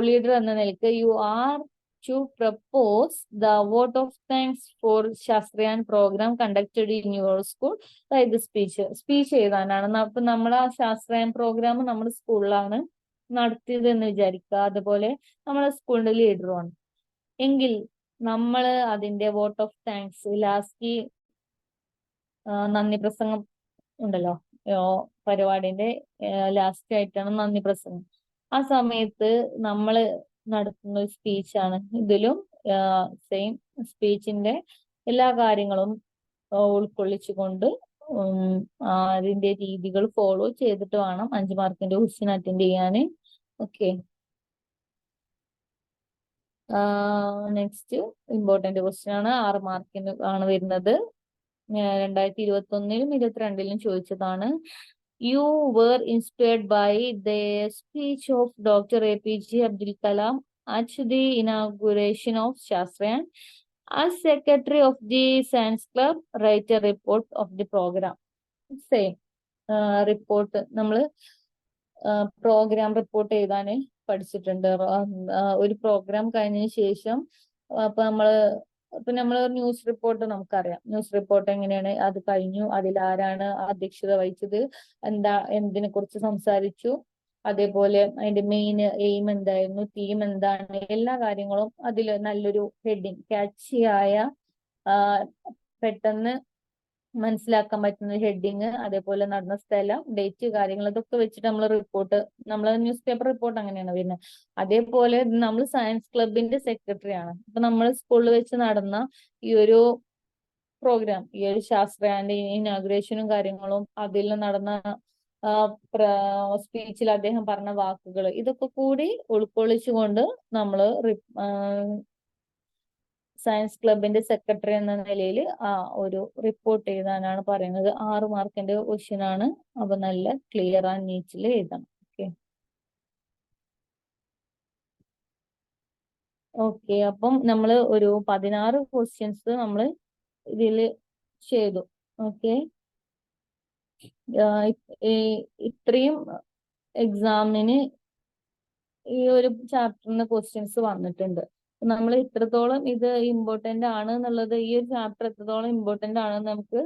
[SPEAKER 1] ലീഡർ എന്ന നിലയ്ക്ക് you are to propose the vote of thanks for Shastrayaan programme conducted in your school. അതായത് സ്പീച്ച് എഴുതാനാണ്. അപ്പൊ നമ്മൾ ആ ശാസ്ത്രയാൻ പ്രോഗ്രാം നമ്മുടെ സ്കൂളിലാണ് നടത്തിയത് എന്ന് വിചാരിക്കുക. അതുപോലെ നമ്മളെ സ്കൂളിന്റെ ലീഡറുമാണ് എങ്കിൽ നമ്മൾ അതിന്റെ വോട്ട് ഓഫ് താങ്ക്സ് ലാസ്റ്റ്, നന്ദി പ്രസംഗം ഉണ്ടല്ലോ, പരിപാടിന്റെ ലാസ്റ്റ് ആയിട്ടാണ് നന്ദി പ്രസംഗം. ആ സമയത്ത് നമ്മൾ നടത്തുന്ന ഒരു സ്പീച്ചാണ്. ഇതിലും സെയിം സ്പീച്ചിന്റെ എല്ലാ കാര്യങ്ങളും ഉൾക്കൊള്ളിച്ചുകൊണ്ട് അതിന്റെ രീതികൾ ഫോളോ ചെയ്തിട്ട് വേണം 5 മാർക്കിന്റെ ക്വസ്റ്റ്യൻ അറ്റൻഡ് ചെയ്യാന്. ഓക്കെ, നെക്സ്റ്റ് ഇമ്പോർട്ടന്റ് ക്വസ്റ്റ്യൻ ആണ്. 6 മാർക്കിന് ആണ് വരുന്നത്. 2021-ലും 2022-ലും ചോദിച്ചതാണ്. You were inspired by the speech of Dr. APJ Abdul Kalam at the inauguration of Shastrayan. As secretary of the Science Club, write a report of the program. Same report നമ്മൾ programme report എഴുതാന് പഠിച്ചിട്ടുണ്ട്. ഒരു programme കഴിഞ്ഞതിന് ശേഷം നമ്മള് news report നമുക്കറിയാം. News report എങ്ങനെയാണ്, അത് കഴിഞ്ഞു, അതിൽ ആരാണ് അധ്യക്ഷത വഹിച്ചത്, എന്തിനെ കുറിച്ച് സംസാരിച്ചു, അതേപോലെ അതിന്റെ മെയിൻ എയിം എന്തായിരുന്നു, തീം എന്താണ്, എല്ലാ കാര്യങ്ങളും അതിൽ നല്ലൊരു ഹെഡിങ്, ക്യാച്ചിയായ പെട്ടെന്ന് മനസ്സിലാക്കാൻ പറ്റുന്ന ഹെഡിങ്, അതേപോലെ നടന്ന സ്ഥലം, ഡേറ്റ്, കാര്യങ്ങൾ, ഇതൊക്കെ വെച്ചിട്ട് നമ്മൾ റിപ്പോർട്ട്, നമ്മൾ ന്യൂസ് പേപ്പർ റിപ്പോർട്ട് അങ്ങനെയാണ് വരുന്നത്. അതേപോലെ നമ്മൾ സയൻസ് ക്ലബിന്റെ സെക്രട്ടറി ആണ്. അപ്പൊ നമ്മൾ സ്കൂളിൽ വെച്ച് നടന്ന ഈ ഒരു പ്രോഗ്രാം, ഈ ഒരു ശാസ്ത്രയാന്റെ ഇനാഗുറേഷനും കാര്യങ്ങളും, അതിൽ നടന്ന സ്പീച്ചിൽ അദ്ദേഹം പറഞ്ഞ വാക്കുകൾ, ഇതൊക്കെ കൂടി ഉൾക്കൊള്ളിച്ചുകൊണ്ട് നമ്മൾ സയൻസ് ക്ലബിന്റെ സെക്രട്ടറി എന്ന നിലയിൽ ഒരു റിപ്പോർട്ട് എഴുതാനാണ് പറയുന്നത്. 6 മാർക്കിന്റെ ക്വസ്റ്റ്യൻ ആണ്. അപ്പൊ നല്ല ക്ലിയർ ആൻഡ് നീറ്റിൽ എഴുതണം. ഓക്കെ, ഓക്കെ, അപ്പം നമ്മൾ ഒരു 16 ക്വസ്റ്റ്യൻസ് നമ്മൾ ഇതിൽ ചെയ്തു. ഓക്കെ, ഇത്രയും എക്സാമിന് ഈ ഒരു ചാപ്റ്ററിന് ക്വസ്റ്റ്യൻസ് വന്നിട്ടുണ്ട്. നമ്മൾ ഇത്രത്തോളം ഇത് ഇമ്പോർട്ടന്റ് ആണ് എന്നുള്ളത്, ഈ ഒരു ചാപ്റ്റർ എത്രത്തോളം ഇമ്പോർട്ടന്റ് ആണെന്ന് നമുക്ക്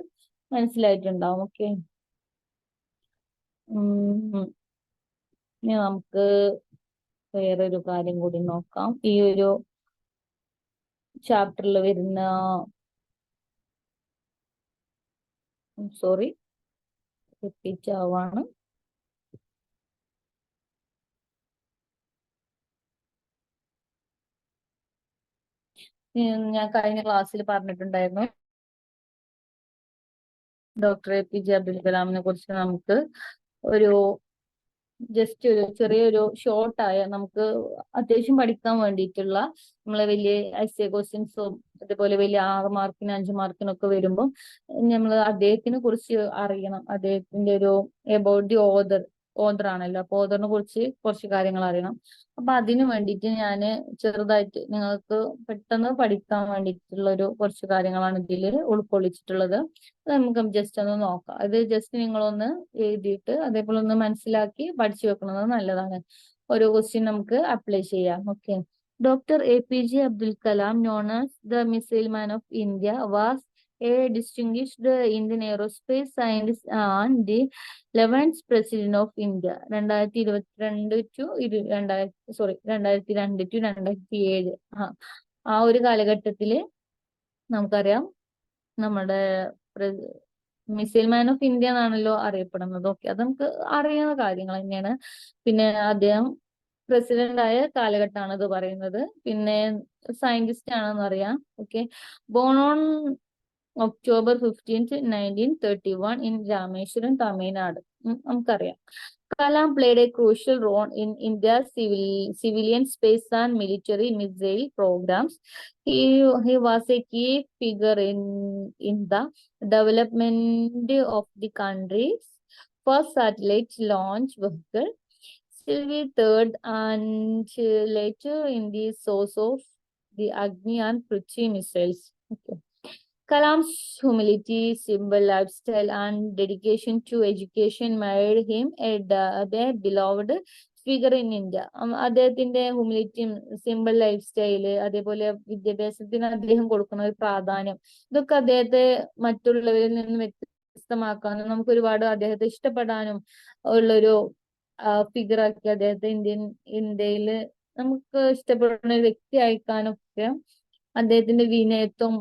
[SPEAKER 1] മനസ്സിലായിട്ടുണ്ടാവും. ഓക്കെ, ഇനി നമുക്ക് വേറൊരു കാര്യം കൂടി നോക്കാം. ഈ ഒരു ചാപ്റ്ററിൽ വരുന്ന, സോറി റിപ്പീറ്റ് ആവാണ്. ഞാൻ കഴിഞ്ഞ ക്ലാസ്സിൽ പറഞ്ഞിട്ടുണ്ടായിരുന്നു ഡോക്ടർ APJ അബ്ദുൽ കലാമിനെ കുറിച്ച് നമുക്ക് ഒരു ജസ്റ്റ് ഒരു ചെറിയൊരു ഷോർട്ടായ നമുക്ക് അത്യാവശ്യം പഠിക്കാൻ വേണ്ടിയിട്ടുള്ള നമ്മളെ വലിയ essay ക്വസ്റ്റ്യൻസും അതുപോലെ വലിയ 6 മാർക്കിന് 5 മാർക്കിനൊക്കെ വരുമ്പോൾ നമ്മൾ അദ്ദേഹത്തിനെ കുറിച്ച് അറിയണം. അദ്ദേഹത്തിന്റെ ഒരു എബൌട്ട് ദി ഓദർ ആണല്ലോ, അപ്പൊ ഓദറിനെ കുറിച്ച് കുറച്ച് കാര്യങ്ങൾ അറിയണം. അപ്പൊ അതിനു വേണ്ടിയിട്ട് ഞാൻ ചെറുതായിട്ട് നിങ്ങൾക്ക് പെട്ടെന്ന് പഠിക്കാൻ വേണ്ടിയിട്ടുള്ള ഒരു കുറച്ച് കാര്യങ്ങളാണ് ഇതിൽ ഉൾക്കൊള്ളിച്ചിട്ടുള്ളത്. അത് നമുക്ക് ജസ്റ്റ് ഒന്ന് നോക്കാം. അത് ജസ്റ്റ് നിങ്ങളൊന്ന് എഴുതിയിട്ട് അതേപോലെ ഒന്ന് മനസ്സിലാക്കി പഠിച്ചു വെക്കുന്നത് നല്ലതാണ്. ഒരു ക്വസ്റ്റ്യൻ നമുക്ക് അപ്ലൈ ചെയ്യാം. Okay. Doctor APJ Abdul Kalam, known as the missile man of India, was a distinguished Indian aerospace scientist and the 11th president of India. 2022 to 2007 ആ ഒരു കാലഘട്ടത്തില് നമുക്കറിയാം നമ്മുടെ മിസൈൽ മാൻ ഓഫ് ഇന്ത്യ എന്നാണല്ലോ അറിയപ്പെടുന്നത്. ഓക്കെ, അത് നമുക്ക് അറിയുന്ന കാര്യങ്ങൾ തന്നെയാണ്. പിന്നെ അദ്ദേഹം പ്രസിഡന്റ് ആയ കാലഘട്ടമാണ് ഇത് പറയുന്നത്. പിന്നെ സയന്റിസ്റ്റ് ആണെന്ന് അറിയാം. Okay. Born on October 15th, 1931 in Rameshwaram, Tamil Nadu. നമുക്കറിയാം. Kalam played a crucial role in India's civilian space and military missile programs. He was a key figure in the development of the country's first satellite launch vehicle, Sylvie third, and later in the source of the Agni and Prithvi missiles. Okay. Kalam's humility, simple lifestyle, and dedication to education made him a beloved figure in India. അദ്ദേഹത്തിന്റെ ഹ്യൂമിലിറ്റിയും simple life style, അതേപോലെ വിദ്യാഭ്യാസത്തിന് അദ്ദേഹം കൊടുക്കുന്ന ഒരു പ്രാധാന്യം, ഇതൊക്കെ അദ്ദേഹത്തെ മറ്റുള്ളവരിൽ നിന്ന് വ്യത്യസ്തമാക്കാനും നമുക്ക് ഒരുപാട് അദ്ദേഹത്തെ ഇഷ്ടപ്പെടാനും ഉള്ളൊരു ഫിഗറാക്കി അദ്ദേഹത്തെ ഇന്ത്യയില് നമുക്ക് ഇഷ്ടപ്പെടുന്ന ഒരു വ്യക്തി അയക്കാനൊക്കെ അദ്ദേഹത്തിന്റെ വിനയത്വം,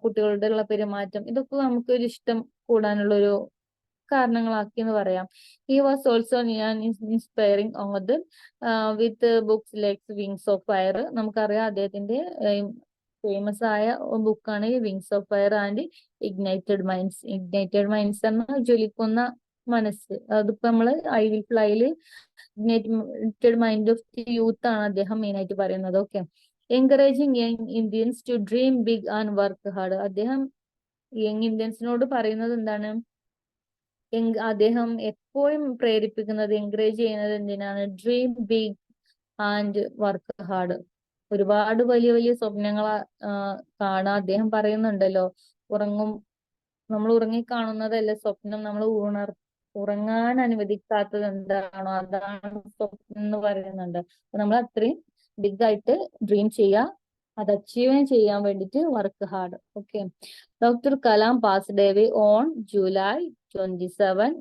[SPEAKER 1] കുട്ടികളുടെ ഉള്ള പെരുമാറ്റം, ഇതൊക്കെ നമുക്ക് ഒരു ഇഷ്ടം കൂടാനുള്ള ഒരു കാരണങ്ങളാക്കി എന്ന് പറയാം. He was also inspiring other with books like wings of fire. നമുക്കറിയാം അദ്ദേഹത്തിന്റെ ഫേമസ് ആയ ബുക്കാണ് wings of fire and ignited minds. Ignited minds എന്ന ജ്വലിക്കുന്ന മനസ്സ്, അതിപ്പോ നമ്മള് ഐ വിൽ ഫ്ലൈയില് ignited mind of the youth ആണ് അദ്ദേഹം മെയിൻ ആയിട്ട് പറയുന്നത്. Okay. Encouraging young Indians to dream big and work hard. അദ്ദേഹം യങ് ഇന്ത്യൻസിനോട് പറയുന്നത് എന്താണ്? അദ്ദേഹം എപ്പോഴും പ്രേരിപ്പിക്കുന്നത്, എൻകറേജ് ചെയ്യുന്നത് എന്തിനാണ്? Dream big and work hard. ഒരുപാട് വലിയ വലിയ സ്വപ്നങ്ങൾ കാണാൻ അദ്ദേഹം പറയുന്നുണ്ടല്ലോ. നമ്മൾ ഉറങ്ങി കാണുന്നതല്ല സ്വപ്നം, നമ്മൾ ഉറങ്ങാൻ അനുവദിക്കാത്തത് എന്താണോ അതാണ് സ്വപ്നം എന്ന് പറയുന്നുണ്ട്. അപ്പൊ നമ്മൾ അത്രയും ബിഗ് ആയിട്ട് ഡ്രീം ചെയ്യുക, അത് അച്ചീവ് ചെയ്യാൻ വേണ്ടിയിട്ട് work hard. Okay. Doctor Kalam passed away on July 27,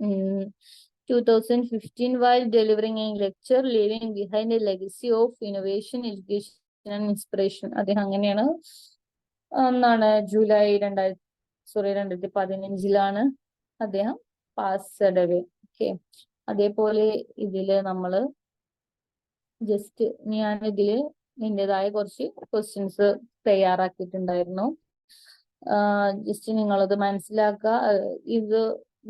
[SPEAKER 1] 2015 while delivering a lecture, leaving behind a legacy of innovation, education and inspiration. അദ്ദേഹം അങ്ങനെയാണ് ജൂലൈ 2015 അദ്ദേഹം പാസ്ഡ് അവേ. ഓക്കെ. അതേപോലെ ഇതില് നമ്മള് ജസ്റ്റ് ഞാനിതില് എന്റേതായ കുറച്ച് ക്വസ്റ്റ്യൻസ് തയ്യാറാക്കിയിട്ടുണ്ടായിരുന്നു. ജസ്റ്റ് നിങ്ങളത് മനസ്സിലാക്കുക. ഇത്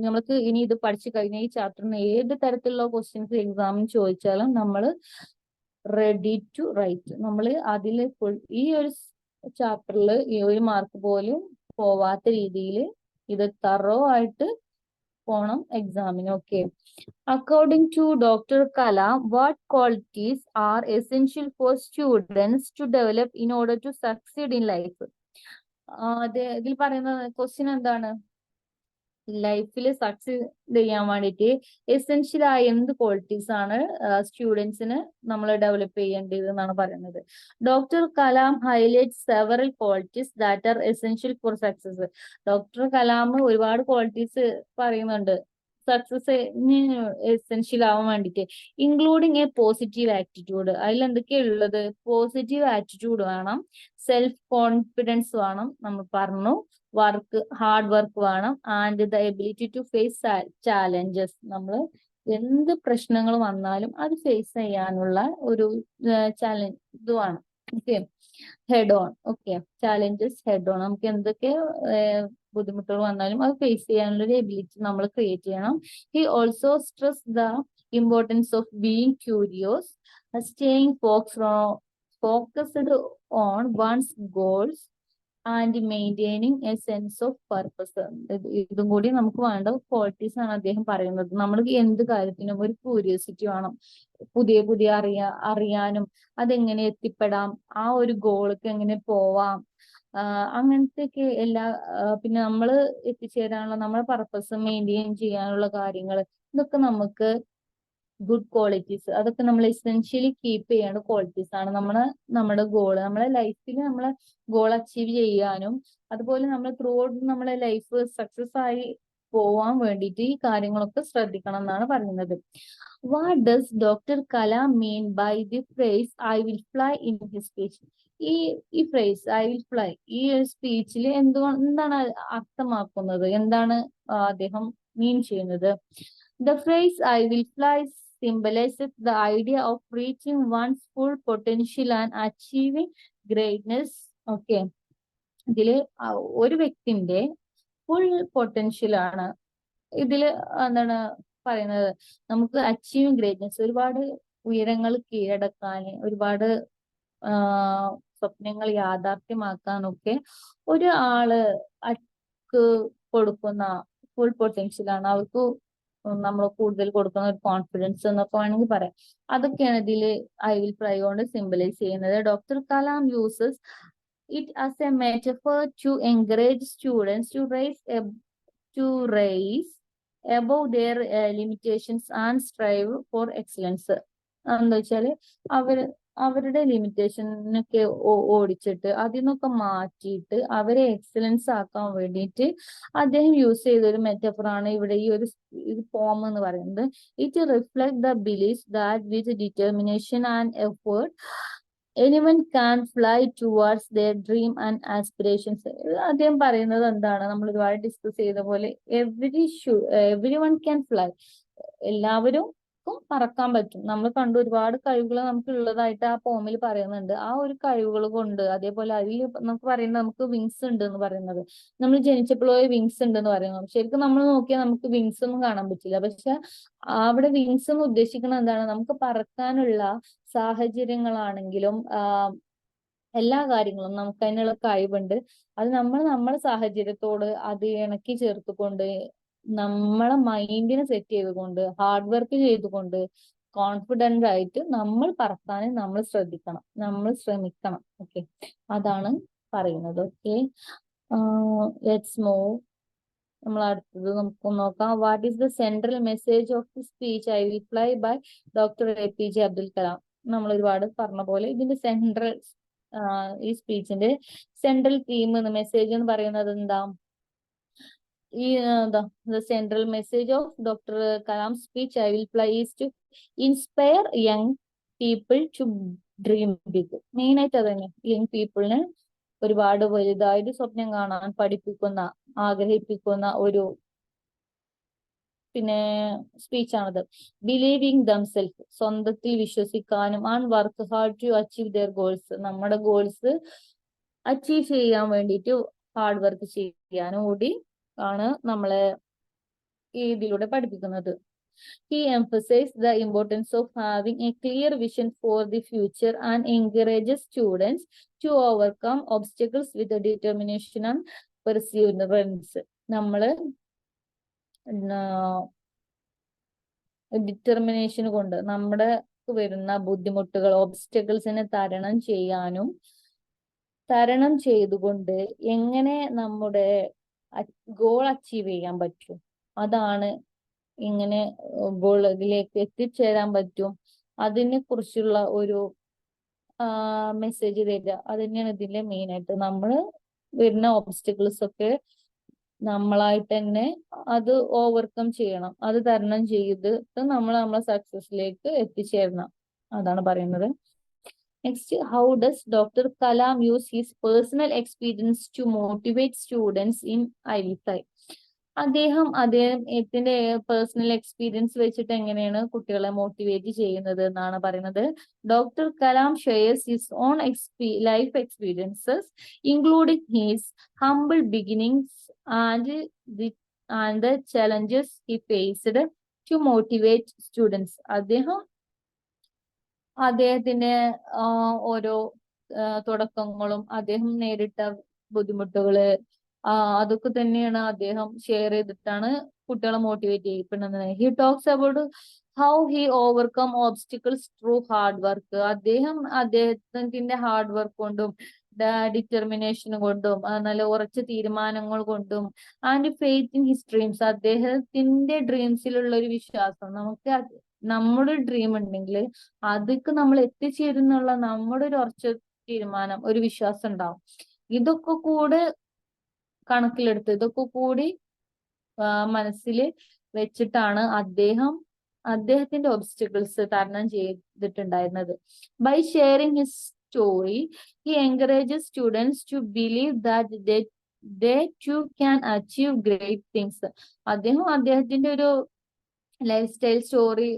[SPEAKER 1] നമ്മൾക്ക് ഇനി ഇത് പഠിച്ചു കഴിഞ്ഞ ഈ ചാപ്റ്ററിന് ഏത് തരത്തിലുള്ള ക്വസ്റ്റ്യൻസ് എക്സാമിന് ചോദിച്ചാലും നമ്മൾ റെഡി ടു റൈറ്റ്. നമ്മൾ അതിൽ ഈ ഒരു ചാപ്റ്ററിൽ ഈ ഒരു മാർക്ക് പോലും പോവാത്ത രീതിയിൽ ഇത് തറോ ആയിട്ട് പോണം എക്സാമിന്. Okay. According to Dr. Kalam, what qualities are essential for students to develop in order to succeed in life? ഇതിൽ പറയുന്ന ക്വസ്റ്റ്യൻ എന്താണ്? ലൈഫിൽ സക്സീഡ് ചെയ്യാൻ വേണ്ടിയിട്ട് എസെൻഷ്യൽ ആയ എന്ത് ക്വാളിറ്റീസ് ആണ് സ്റ്റുഡൻസിന് നമ്മൾ ഡെവലപ്പ് ചെയ്യേണ്ടത് എന്നാണ് പറയുന്നത്. Doctor Kalam highlight several qualities that are essential for success. Doctor Kalam ഒരുപാട് ക്വാളിറ്റീസ് പറയുന്നുണ്ട് സക്സസ് എസെൻഷ്യൽ ആവാൻ വേണ്ടിയിട്ട്, ഇൻക്ലൂഡിങ് എ പോസിറ്റീവ് ആറ്റിറ്റ്യൂഡ്. അതിൽ എന്തൊക്കെയാ ഉള്ളത്? പോസിറ്റീവ് ആറ്റിറ്റ്യൂഡ് വേണം, സെൽഫ് കോൺഫിഡൻസ് വേണം, നമ്മൾ പറഞ്ഞു, ഹാർഡ് വർക്ക് വേണം, and the ability to face challenges. നമ്മൾ എന്ത് പ്രശ്നങ്ങൾ വന്നാലും അത് ഫേസ് ചെയ്യാനുള്ള ഒരു ചാലഞ്ച് ഇത് വേണം. Okay, head on. Okay, challenges head on. നമുക്ക് എന്തൊക്കെ ബുദ്ധിമുട്ടുകൾ വന്നാലും അത് ഫേസ് ചെയ്യാനുള്ള ഒരു എബിലിറ്റി നമ്മൾ ക്രിയേറ്റ് ചെയ്യണം. He also stress the importance of being curious, staying focused on one's goals and maintaining a sense of purpose. ഇതും കൂടി നമുക്ക് വേണ്ട ക്വാളിറ്റീസ് ആണ് അദ്ദേഹം പറയുന്നത്. നമ്മൾ എന്ത് കാര്യത്തിനും ഒരു ക്യൂരിയോസിറ്റി വേണം, പുതിയ പുതിയ അറിയാനും അതെങ്ങനെ എത്തിപ്പെടാം, ആ ഒരു ഗോൾക്ക് എങ്ങനെ പോവാം, അങ്ങനത്തെയൊക്കെ എല്ലാ പിന്നെ നമ്മൾ എത്തിച്ചേരാനുള്ള നമ്മളെ പർപ്പസ് മെയിൻറ്റെയിൻ ചെയ്യാനുള്ള കാര്യങ്ങൾ, ഇതൊക്കെ നമുക്ക് ഗുഡ് ക്വാളിറ്റീസ്, അതൊക്കെ നമ്മൾ എസെൻഷ്യലി കീപ്പ് ചെയ്യേണ്ട ക്വാളിറ്റീസ് ആണ്. നമ്മുടെ ഗോൾ, നമ്മളെ ലൈഫിൽ നമ്മളെ ഗോൾ അച്ചീവ് ചെയ്യാനും അതുപോലെ നമ്മൾ ത്രൂ ഔട്ട് നമ്മളെ ലൈഫ് സക്സസ് ആയി പോവാൻ വേണ്ടിയിട്ട് ഈ കാര്യങ്ങളൊക്കെ ശ്രദ്ധിക്കണം എന്നാണ് പറയുന്നത്. What does doctor Kalam mean by the phrase I will fly in his speech? ഈ ഫ്രേസ് ഐ വിൽ ഫ്ലൈ ഈ ഒരു സ്പീച്ചിൽ എന്താണ് അർത്ഥമാക്കുന്നത്, എന്താണ് അദ്ദേഹം മീൻ ചെയ്യുന്നത്? The phrase I will fly symbolizes the idea of reaching one's full potential and achieving greatness. Okay. ഇതില് ഒരു വ്യക്തിന്റെ ഫുൾ പൊട്ടൻഷ്യൽ ആണ് ഇതില് എന്താണ് പറയുന്നത്. നമുക്ക് അച്ചീവിങ് ഗ്രേറ്റ്നെസ്, ഒരുപാട് ഉയരങ്ങൾ കീഴടക്കാൻ, ഒരുപാട് സ്വപ്നങ്ങൾ യാഥാർത്ഥ്യമാക്കാനൊക്കെ ഒരു ആള് കൊടുക്കുന്ന ഫുൾ പൊട്ടൻഷ്യൽ ആണ്. അവർക്ക് നമ്മൾ കൂടുതൽ കൊടുക്കുന്ന ഒരു കോൺഫിഡൻസ് എന്നൊക്കെ വേണമെങ്കിൽ പറയാം. അതൊക്കെയാണ് ഇതില് ഐ വിൽ ഫ്ലൈ കൊണ്ട് സിംബലൈസ് ചെയ്യുന്നത്. Doctor Kalam uses it as a metaphor to encourage students to rise above their limitations and strive for excellence. എന്താ വെച്ചാല് അവരുടെ ലിമിറ്റേഷനൊക്കെ ഓടിച്ചിട്ട് അതിൽ നിന്നൊക്കെ മാറ്റിയിട്ട് അവരെ എക്സലൻസ് ആക്കാൻ വേണ്ടിയിട്ട് അദ്ദേഹം യൂസ് ചെയ്ത ഒരു മെറ്റഫറാണ് ഇവിടെ ഈ ഒരു പോം എന്ന് പറയുന്നത്. It reflect the belief that with determination and effort anyone can fly towards their dream and aspirations. അദ്ദേഹം പറയുന്നത് എന്താണ്, നമ്മൾ ഒരുപാട് ഡിസ്കസ് ചെയ്ത പോലെ എവരി വൺ ക്യാൻ ഫ്ലൈ, എല്ലാവരും പറക്കാൻ പറ്റും. നമ്മൾ കണ്ടു ഒരുപാട് കഴിവുകൾ നമുക്ക് ഉള്ളതായിട്ട് ആ പോമിൽ പറയുന്നുണ്ട്. ആ ഒരു കഴിവുകൾ കൊണ്ട് അതേപോലെ അതിൽ നമുക്ക് പറയുന്നത് നമുക്ക് വിങ്സ് ഉണ്ട് എന്ന് പറയുന്നത്, നമ്മൾ ജനിച്ചപ്പോഴേ വിങ്സ് ഉണ്ട് എന്ന് പറയുന്നത്. ശരിക്കും നമ്മൾ നോക്കിയാൽ നമുക്ക് വിങ്സ് ഒന്നും കാണാൻ പറ്റില്ല. പക്ഷെ അവിടെ വിങ്സ് എന്ന് ഉദ്ദേശിക്കുന്നത് എന്താണ്, നമുക്ക് പറക്കാനുള്ള സാഹചര്യങ്ങളാണെങ്കിലും എല്ലാ കാര്യങ്ങളും നമുക്ക് അതിനുള്ള കഴിവുണ്ട്. അത് നമ്മളെ സാഹചര്യത്തോട് അത് ഇണക്കി ചേർത്തുകൊണ്ട് നമ്മളെ മൈൻഡിനെ സെറ്റ് ചെയ്തുകൊണ്ട് ഹാർഡ് വർക്ക് ചെയ്തുകൊണ്ട് കോൺഫിഡന്റ് ആയിട്ട് നമ്മൾ പറക്കാനും നമ്മൾ ശ്രമിക്കണം. ഓക്കെ, അതാണ് പറയുന്നത്. Okay, let's move. നമ്മൾ അടുത്തത് നമുക്ക് നോക്കാം. What is the central message of the speech I will fly by doctor APJ Abdul Kalam? നമ്മൾ ഒരുപാട് പറഞ്ഞ പോലെ ഇതിന്റെ സെൻട്രൽ ഈ സ്പീച്ചിന്റെ സെൻട്രൽ തീം എന്ന് മെസ്സേജ് എന്ന് പറയുന്നത് എന്താ? ഈ the central message of Dr. Kalam's speech I will fly is to inspire young people to dream big. Main ആയിട്ട് അത് തന്നെ, യങ് പീപ്പിളിന് ഒരുപാട് വലുതായിട്ട് സ്വപ്നം കാണാൻ ആഗ്രഹിപ്പിക്കുന്ന ഒരു സ്പീച്ചാണത്. ബിലീവിങ് ദംസെൽഫ്, സ്വന്തത്തിൽ വിശ്വസിക്കാനും, and work hard to achieve their goals, നമ്മുടെ ഗോൾസ് അച്ചീവ് ചെയ്യാൻ വേണ്ടിയിട്ട് ഹാർഡ് വർക്ക് ചെയ്യാനും കൂടി ആണ് നമ്മളെ ഇതിലൂടെ പഠിപ്പിക്കുന്നത്. He emphasized the importance of having a clear vision for the future and encourages students to overcome obstacles with determination and perseverance. നമ്മള് ഡിറ്റർമിനേഷൻ കൊണ്ട് നമ്മുടെ വരുന്ന ബുദ്ധിമുട്ടുകൾ, ഓബ്സ്റ്റക്കിൾസിനെ തരണം ചെയ്തുകൊണ്ട് എങ്ങനെ നമ്മുടെ ഗോൾ അച്ചീവ് ചെയ്യാൻ പറ്റും, അതാണ് ഇങ്ങനെ ഗോളിലേക്ക് എത്തിച്ചേരാൻ പറ്റും, അതിനെ കുറിച്ചുള്ള ഒരു മെസ്സേജ് തരിക. അത് തന്നെയാണ് ഇതിന്റെ മെയിൻ ആയിട്ട്. നമ്മൾ വരുന്ന ഓബ്സ്റ്റക്കിൾസ് ഒക്കെ നമ്മളായിട്ട് തന്നെ അത് ഓവർകം ചെയ്യണം, അത് തരണം ചെയ്തിട്ട് നമ്മളെ സക്സസിലേക്ക് എത്തിച്ചേരണം, അതാണ് പറയുന്നത്. Next, how does doctor Kalam use his personal experience to motivate students in I will fly? അദ്ദേഹത്തിന്റെ പേഴ്സണൽ എക്സ്പീരിയൻസ് വെച്ചിട്ട് എങ്ങനെയാണ് കുട്ടികളെ മോട്ടിവേറ്റ് ചെയ്യുന്നത് എന്നാണ് പറയുന്നത്. Doctor Kalam shares his own life experiences including his humble beginnings and the challenges he faced to motivate students. അദ്ദേഹത്തിന്റെ ഓരോ തുടക്കങ്ങളും അദ്ദേഹം നേരിട്ട ബുദ്ധിമുട്ടുകള് അതൊക്കെ തന്നെയാണ് അദ്ദേഹം ഷെയർ ചെയ്തിട്ടാണ് കുട്ടികളെ മോട്ടിവേറ്റ് ചെയ്യപ്പെടുന്നത്. He talks about how he overcome obstacles through hard work. അദ്ദേഹത്തിന്റെ ഹാർഡ് വർക്ക് കൊണ്ടും ഡിറ്റർമിനേഷൻ കൊണ്ടും നല്ല ഉറച്ച തീരുമാനങ്ങൾ കൊണ്ടും and faith in his dreams, അദ്ദേഹത്തിന്റെ ഡ്രീംസിലുള്ള ഒരു വിശ്വാസം. നമ്മുടെ ഡ്രീം ഉണ്ടെങ്കിൽ അതൊക്കെ നമ്മൾ എത്തിച്ചേരുന്നുള്ള നമ്മുടെ ഒരു ഉറച്ച തീരുമാനം, ഒരു വിശ്വാസം ഉണ്ടാവും. ഇതൊക്കെ കൂടെ കണക്കിലെടുത്ത് ഇതൊക്കെ കൂടി മനസ്സിൽ വെച്ചിട്ടാണ് അദ്ദേഹത്തിന്റെ ഒബ്സ്റ്റക്കിൾസ് തരണം ചെയ്തിട്ടുണ്ടായിരുന്നത്. By sharing his story he encourages students to believe that they too can achieve great things. അദ്ദേഹത്തിന്റെ ഒരു ലൈഫ് സ്റ്റൈൽ സ്റ്റോറി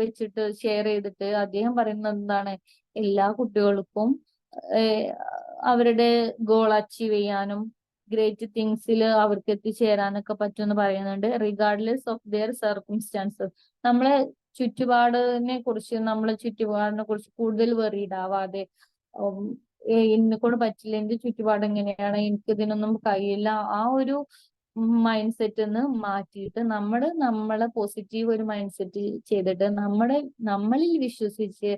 [SPEAKER 1] വെച്ചിട്ട് ഷെയർ ചെയ്തിട്ട് അദ്ദേഹം പറയുന്നത് എന്താണ്, എല്ലാ കുട്ടികൾക്കും അവരുടെ ഗോൾ അച്ചീവ് ചെയ്യാനും ഗ്രേറ്റ് തിങ്സിൽ അവർക്ക് എത്തിച്ചേരാനൊക്കെ പറ്റുമെന്ന് പറയുന്നുണ്ട്. Regardless of their circumstances. നമ്മളെ ചുറ്റുപാടിനെ കുറിച്ച് കൂടുതൽ വെറിയിടാവാതെ എന്നെ കൊണ്ട് പറ്റില്ല, എന്റെ ചുറ്റുപാട് എങ്ങനെയാണ്, എനിക്ക് ഇതിനൊന്നും കഴിയില്ല, ആ ഒരു മൈൻഡ് സെറ്റ് മാറ്റിയിട്ട് നമ്മളെ പോസിറ്റീവ് ഒരു മൈൻഡ് സെറ്റ് ചെയ്തിട്ട് നമ്മളിൽ വിശ്വസിച്ച്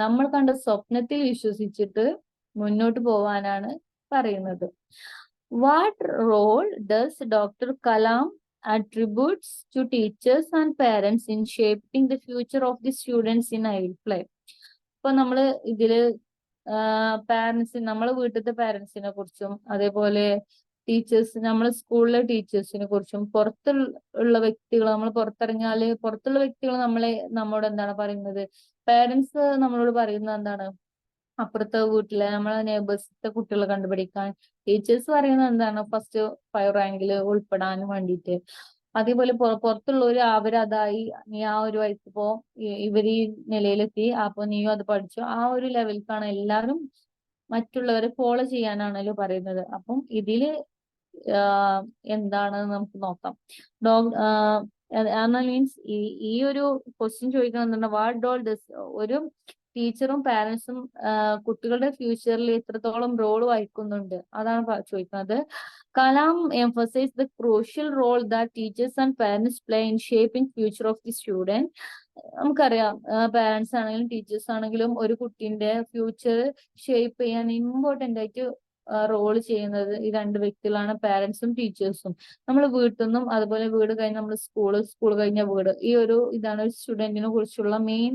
[SPEAKER 1] നമ്മൾ കണ്ട സ്വപ്നത്തിൽ വിശ്വസിച്ചിട്ട് മുന്നോട്ട് പോവാനാണ് പറയുന്നത്. What role does doctor Kalam attributes to teachers and parents in shaping the future of the students in IELTS? ഇപ്പൊ നമ്മള് ഇതില് നമ്മളെ വീട്ടിലത്തെ പാരന്റ്സിനെ കുറിച്ചും അതേപോലെ നമ്മളെ സ്കൂളിലെ ടീച്ചേഴ്സിനെ കുറിച്ചും പുറത്തുള്ള വ്യക്തികൾ, നമ്മൾ പുറത്തിറങ്ങിയാല് പുറത്തുള്ള വ്യക്തികൾ നമ്മോട് എന്താണ് പറയുന്നത്, പാരന്റ്സ് നമ്മളോട് പറയുന്നത് എന്താണ്, അപ്പുറത്തെ വീട്ടിലെ നമ്മളെ നെയ്ബേഴ്സിന്റെ കുട്ടികളെ കണ്ടുപിടിക്കാൻ. ടീച്ചേഴ്സ് പറയുന്നത് എന്താണ്, ഫസ്റ്റ് 5 റാങ്കിൽ ഉൾപ്പെടാൻ വേണ്ടിയിട്ട്. അതേപോലെ പുറത്തുള്ളവര് അവരതായി, നീ ആ ഒരു വയസ്സ് പോ, ഇവര് ഈ നിലയിലെത്തി, അപ്പൊ നീയും അത് പഠിച്ചു, ആ ഒരു ലെവലിലേക്കാണ് എല്ലാവരും മറ്റുള്ളവരെ ഫോളോ ചെയ്യാനാണല്ലോ പറയുന്നത്. അപ്പം ഇതില് എന്താണ് നമുക്ക് നോക്കാം. മീൻസ് ഈ ഒരു ക്വസ്റ്റ്യൻ ചോദിക്കണം, വാട്ട് ഡോൾ ഡസ്, ഒരു ടീച്ചറും പാരന്റ്സും കുട്ടികളുടെ ഫ്യൂച്ചറിൽ എത്രത്തോളം റോൾ വഹിക്കുന്നുണ്ട് അതാണ് ചോദിക്കുന്നത്. Kalam emphasized the crucial role that teachers and parents play in shaping future of the student. നമുക്കറിയാം പാരന്റ്സ് ആണെങ്കിലും ടീച്ചേഴ്സ് ആണെങ്കിലും ഒരു കുട്ടീന്റെ ഫ്യൂച്ചർ ഷേപ്പ് ചെയ്യാൻ ഇമ്പോർട്ടന്റ് ആയിട്ട് റോൾ ചെയ്യുന്നത് ഈ രണ്ട് വ്യക്തികളാണ്, പാരന്റ്സും ടീച്ചേഴ്സും. നമ്മൾ വീട്ടിൽ നിന്നും അതുപോലെ വീട് കഴിഞ്ഞ് നമ്മൾ സ്കൂൾ കഴിഞ്ഞ വീട്, ഈ ഒരു ഇതാണ് ഒരു സ്റ്റുഡന്റിനെ കുറിച്ചുള്ള മെയിൻ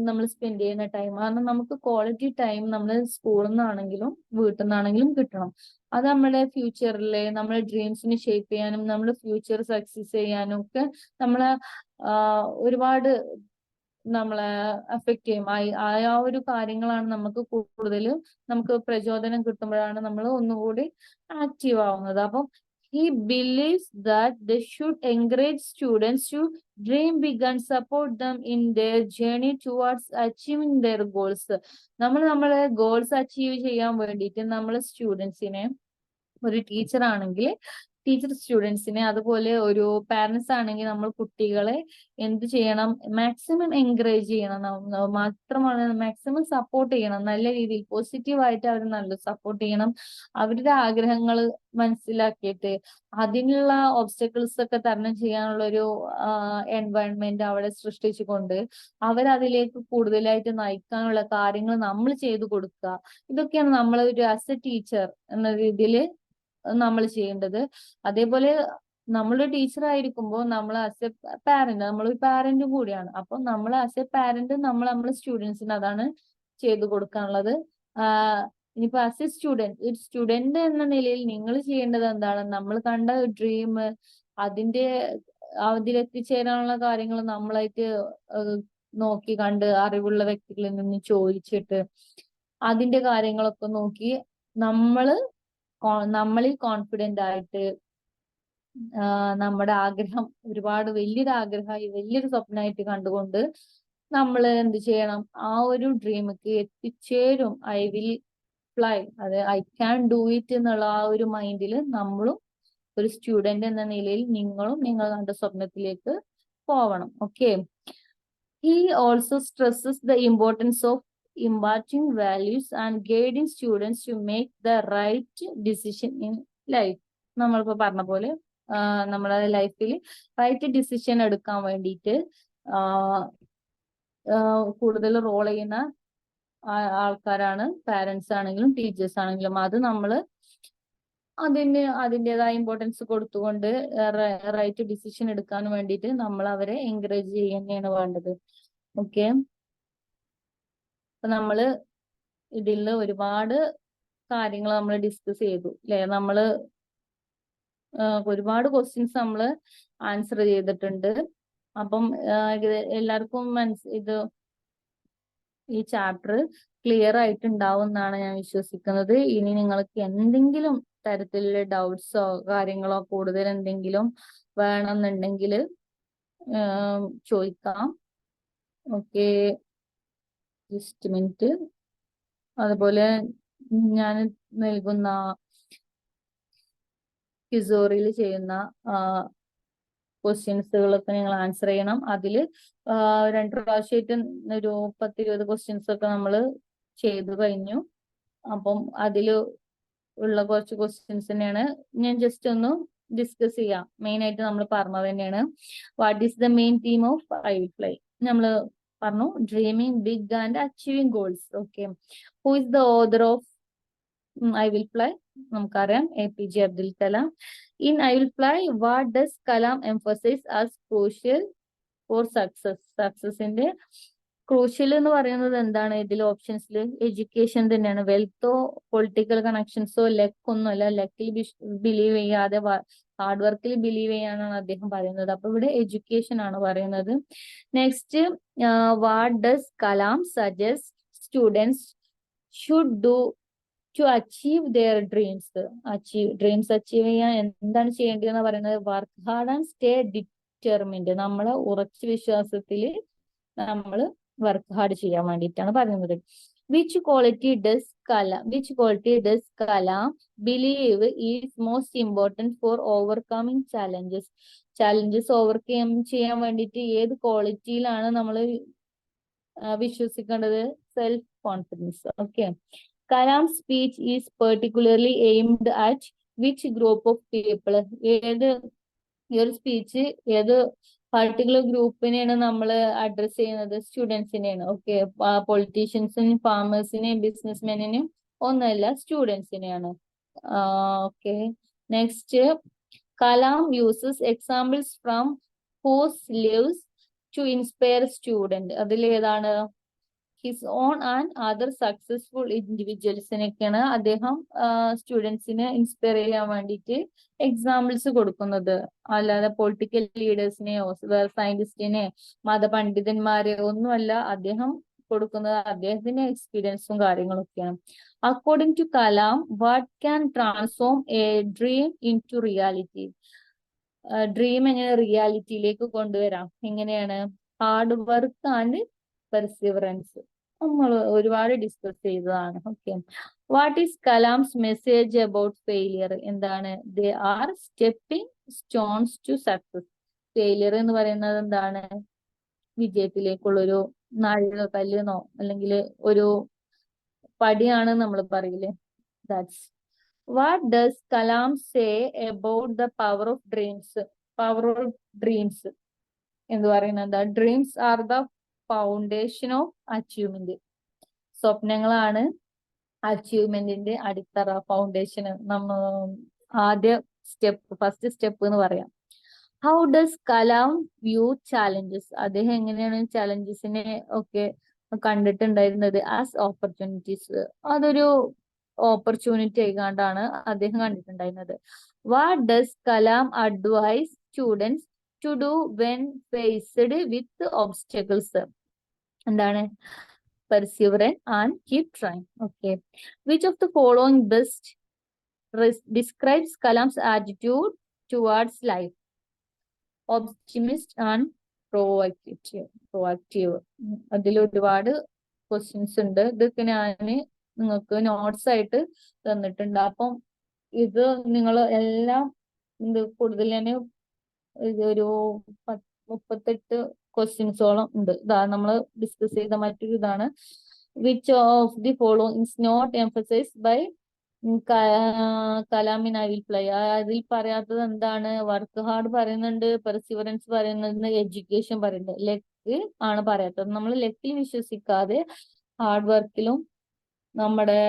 [SPEAKER 1] നമ്മൾ സ്പെൻഡ് ചെയ്യുന്ന ടൈം. കാരണം നമുക്ക് ക്വാളിറ്റി ടൈം നമ്മൾ സ്കൂളിൽ നിന്നാണെങ്കിലും വീട്ടിൽ നിന്നാണെങ്കിലും കിട്ടണം. അത് നമ്മുടെ ഫ്യൂച്ചറിലെ നമ്മളെ ഡ്രീംസിനെ ഷേപ്പ് ചെയ്യാനും നമ്മുടെ ഫ്യൂച്ചർ സക്സസ് ചെയ്യാനും ഒക്കെ നമ്മളെ ഒരുപാട് നമ്മളെ അഫക്റ്റ് ചെയ്യും. ആ ഒരു കാര്യങ്ങളാണ് നമുക്ക് പ്രചോദനം കിട്ടുമ്പോഴാണ് നമ്മൾ ഒന്നുകൂടി ആക്റ്റീവ് ആവുന്നത്. അപ്പം he believes that they should encourage students to dream big and support them in their journey towards achieving their goals. നമ്മളെ ഗോൾസ് അച്ചീവ് ചെയ്യാൻ വേണ്ടിയിട്ട് നമ്മളെ സ്റ്റുഡൻസിനെ, ഒരു ടീച്ചർ ആണെങ്കിൽ ടീച്ചർ സ്റ്റുഡൻസിനെ, അതുപോലെ ഒരു പാരന്റ്സ് ആണെങ്കിൽ നമ്മൾ കുട്ടികളെ എന്ത് ചെയ്യണം, മാക്സിമം എൻകറേജ് ചെയ്യണം, മാത്രമാണ് മാക്സിമം സപ്പോർട്ട് ചെയ്യണം, നല്ല രീതിയിൽ പോസിറ്റീവായിട്ട് അവർ നല്ല സപ്പോർട്ട് ചെയ്യണം. അവരുടെ ആഗ്രഹങ്ങൾ മനസ്സിലാക്കിയിട്ട് അതിനുള്ള ഒബ്സ്റ്റക്കിൾസ് ഒക്കെ തരണം ചെയ്യാനുള്ള ഒരു എൻവയൺമെന്റ് അവിടെ സൃഷ്ടിച്ചുകൊണ്ട് അവരതിലേക്ക് കൂടുതലായിട്ട് നയിക്കാനുള്ള കാര്യങ്ങൾ നമ്മൾ ചെയ്തു കൊടുക്കുക. ഇതൊക്കെയാണ് നമ്മൾ ഒരു ആസ് എ ടീച്ചർ എന്ന രീതിയിൽ നമ്മൾ ചെയ്യേണ്ടത്. അതേപോലെ നമ്മളൊരു ടീച്ചർ ആയിരിക്കുമ്പോൾ നമ്മൾ ആസ് എ പാരന്റ്, നമ്മളൊരു പാരന്റും കൂടിയാണ്. അപ്പൊ നമ്മൾ ആസ് എ പാരന്റ് നമ്മളെ സ്റ്റുഡൻസിന് അതാണ് ചെയ്തു കൊടുക്കാനുള്ളത്. ഇനിയിപ്പോ ആസ് എ സ്റ്റുഡന്റ് എന്ന നിലയിൽ നിങ്ങൾ ചെയ്യേണ്ടത് എന്താണ്, നമ്മൾ കണ്ട ഡ്രീം അതിലെത്തിച്ചേരാനുള്ള കാര്യങ്ങൾ നമ്മളായിട്ട് നോക്കി കണ്ട് അറിവുള്ള വ്യക്തികളിൽ നിന്ന് ചോദിച്ചിട്ട് അതിന്റെ കാര്യങ്ങളൊക്കെ നോക്കി നമ്മളിൽ കോൺഫിഡന്റ് ആയിട്ട് നമ്മുടെ ആഗ്രഹം ഒരുപാട് വലിയൊരു ആഗ്രഹമായി വലിയൊരു സ്വപ്നമായിട്ട് കണ്ടുകൊണ്ട് നമ്മൾ എന്ത് ചെയ്യണം, ആ ഒരു ഡ്രീമിക്ക് എത്തിച്ചേരും. ഐ വിൽ ഫ്ലൈ, അത് ഐ ക്യാൻ ഡു ഇറ്റ് എന്നുള്ള ആ ഒരു മൈൻഡിൽ നമ്മളും ഒരു സ്റ്റുഡന്റ് എന്ന നിലയിൽ നിങ്ങളും നിങ്ങൾ കണ്ട സ്വപ്നത്തിലേക്ക് പോവണം. Okay. He also stresses the importance of imparting values and guiding students to make the right decision in life. നമ്മളിപ്പോ പറഞ്ഞ പോലെ നമ്മളെ ലൈഫിൽ റൈറ്റ് ഡിസിഷൻ എടുക്കാൻ വേണ്ടിയിട്ട് കൂടുതൽ റോൾ ചെയ്യുന്ന ആൾക്കാരാണ് പാരന്റ്സ് ആണെങ്കിലും ടീച്ചേഴ്സ് ആണെങ്കിലും. അത് നമ്മൾ അതിൻ്റെതായ ഇമ്പോർട്ടൻസ് കൊടുത്തുകൊണ്ട് റൈറ്റ് ഡിസിഷൻ എടുക്കാൻ വേണ്ടിയിട്ട് നമ്മൾ അവരെ എൻകറേജ് ചെയ്യുന്നതാണ് വേണ്ടത്. ഓക്കെ. അപ്പൊ നമ്മള് ഇതിൽ ഒരുപാട് കാര്യങ്ങൾ നമ്മൾ ഡിസ്കസ് ചെയ്തു അല്ലെ. നമ്മള് ഒരുപാട് ക്വസ്റ്റ്യൻസ് നമ്മൾ ആൻസർ ചെയ്തിട്ടുണ്ട്. അപ്പം എല്ലാവർക്കും ഇത് ഈ ചാപ്റ്റർ ക്ലിയർ ആയിട്ടുണ്ടാവും എന്നാണ് ഞാൻ വിശ്വസിക്കുന്നത്. ഇനി നിങ്ങൾക്ക് എന്തെങ്കിലും തരത്തിലുള്ള ഡൗട്ട്സോ കാര്യങ്ങളോ കൂടുതൽ എന്തെങ്കിലും വേണമെന്നുണ്ടെങ്കിൽ ചോദിക്കാം. Okay, just minute. അതുപോലെ ഞാൻ നൽകുന്ന ക്വിസോറിൽ ചെയ്യുന്ന ക്വസ്റ്റ്യൻസുകളൊക്കെ നിങ്ങൾ ആൻസർ ചെയ്യണം. അതിൽ 2 പ്രാവശ്യമായിട്ട് ഒരു 10-20 ക്വസ്റ്റ്യൻസ് ഒക്കെ നമ്മൾ ചെയ്തു കഴിഞ്ഞു. അപ്പം അതിൽ ഉള്ള കുറച്ച് ക്വസ്റ്റ്യൻസ് തന്നെയാണ് ഞാൻ ജസ്റ്റ് ഒന്ന് ഡിസ്കസ് ചെയ്യാം. മെയിൻ ആയിട്ട് നമ്മൾ പറഞ്ഞത് തന്നെയാണ്. What is the main theme of I will fly? നമ്മൾ പറഞ്ഞു dreaming big and achieving goals. Okay. Who is the author of I will fly? നമുക്കറിയാം, APJ Abdul Kalam. In I will fly what does Kalam emphasise as crucial for success? സക്സസിന്റെ crucial എന്ന് പറയുന്നത് എന്താണ്? ഇതിൽ ഓപ്ഷൻസിൽ education തന്നെയാണ്. വെൽത്തോ political കണക്ഷൻസോ ഒന്നുമല്ല. ലക്കിൽ ബിലീവ് ചെയ്യാതെ ഹാർഡ് വർക്കിൽ ബിലീവ് ചെയ്യാനാണ് അദ്ദേഹം പറയുന്നത്. അപ്പൊ ഇവിടെ എഡ്യൂക്കേഷൻ ആണ് പറയുന്നത്. Next, what does Kalam suggest students should do to achieve their dreams? Dreams achieve ചെയ്യാൻ എന്താണ് ചെയ്യേണ്ടതെന്ന് പറയുന്നത്? Work hard and stay determined. നമ്മളെ ഉറച്ച വിശ്വാസത്തിൽ നമ്മൾ വർക്ക് ഹാർഡ് ചെയ്യാൻ വേണ്ടിയിട്ടാണ് പറയുന്നത്. Which quality does Kalam believe is most important for overcoming challenges overcome ചെയ്യാൻ വേണ്ടിയിട്ട് ഏത് ക്വാളിറ്റിയിലാണ് നമ്മൾ വിശ്വസിക്കേണ്ടത്? Self confidence. Okay. Kalam speech is particularly aimed at which group of people? ഈ ഒരു സ്പീച്ച് ഏത് പർട്ടിക്കുലർ ഗ്രൂപ്പിനെയാണ് നമ്മൾ അഡ്രസ് ചെയ്യുന്നത്? സ്റ്റുഡൻസിനെയാണ്. ഓക്കെ. പൊളിറ്റീഷ്യൻസിനും ഫാമേഴ്സിനെയും ബിസിനസ്മെനിനും ഒന്നുമല്ല, സ്റ്റുഡൻസിനെയാണ്. Okay. Next, Kalam uses examples from whose lives to inspire student. അതിലേതാണ്? His own and other successful ഇൻഡിവിജ്വൽസിനൊക്കെയാണ് അദ്ദേഹം സ്റ്റുഡൻസിനെ ഇൻസ്പയർ ചെയ്യാൻ വേണ്ടിയിട്ട് എക്സാമ്പിൾസ് കൊടുക്കുന്നത്. അല്ലാതെ പൊളിറ്റിക്കൽ ലീഡേഴ്സിനെയോ സയന്റിസ്റ്റിനെ മതപണ്ഡിതന്മാരെ ഒന്നുമല്ല അദ്ദേഹം കൊടുക്കുന്നത്. അദ്ദേഹത്തിന്റെ എക്സ്പീരിയൻസും കാര്യങ്ങളൊക്കെയാണ്. According to Kalam, what can transform a dream into reality? Dream എങ്ങനെ റിയാലിറ്റിയിലേക്ക് കൊണ്ടുവരാം? എങ്ങനെയാണ്? ഹാർഡ് വർക്ക് ആൻഡ് പെർസിവറൻസ് നമ്മൾ ഒരുപാട് ഡിസ്കസ് ചെയ്തതാണ്. Okay. What is Kalam's message about failure? എന്താണ്? They are stepping stones to success. Failure എന്ന് പറയുന്നത് എന്താണ്? വിജയത്തിലേക്കുള്ളൊരു നാഴികക്കല്ലെന്നോ അല്ലെങ്കിൽ ഒരു പടിയാണ് നമ്മൾ പറയില്ലേ. That's. What does Kalam say about the power of dreams? Power of dreams എന്ന് പറയുന്നത് dreams are the foundation of achievement. സ്വപ്നങ്ങളാണ് അച്ചീവ്മെന്റിന്റെ അടിത്തറ, ഫൗണ്ടേഷൻ, നമ്മ ആദ്യ ഫസ്റ്റ് സ്റ്റെപ്പ് എന്ന് പറയാം. How does Kalam view challenges? അദ്ദേഹം എങ്ങനെയാണ് ചാലഞ്ചസിനെ ഒക്കെ കണ്ടിട്ടുണ്ടായിരുന്നത്? As opportunities. അതൊരു ഓപ്പർച്യൂണിറ്റി ആയിക്കാണ്ടാണ് അദ്ദേഹം കണ്ടിട്ടുണ്ടായിരുന്നത്. What does Kalam advise students to do when faced with obstacles? എന്താണ്? Perseverance and keep trying. Okay. Which of the following best describes Kalam's attitude towards life. Optimist and proactive. അതിൽ ഒരുപാട് questions ഉണ്ട്. ഇതൊക്കെ ഞാൻ നിങ്ങൾക്ക് നോട്ട്സ് ആയിട്ട് തന്നിട്ടുണ്ട്. അപ്പം ഇത് നിങ്ങൾ എല്ലാം കൂടുതൽ ഞാൻ ഇതൊരു 38 ക്വസ്റ്റ്യൻസോളം ഉണ്ട്. ഇതാ നമ്മൾ ഡിസ്കസ് ചെയ്ത മറ്റൊരു ഇതാണ്. Which of the following is not emphasized by കലാമിൻ ഐ വിൽ പ്ലേ. അതിൽ പറയാത്തത് എന്താണ്? വർക്ക് ഹാർഡ് പറയുന്നുണ്ട്, പെർസിവറൻസ് പറയുന്നുണ്ട്, എഡ്യൂക്കേഷൻ പറയുന്നുണ്ട്. ലെക്ക് ആണ് പറയാത്തത്. നമ്മൾ ലെക്കിൽ വിശ്വസിക്കാതെ ഹാർഡ് വർക്കിലും നമ്മുടെ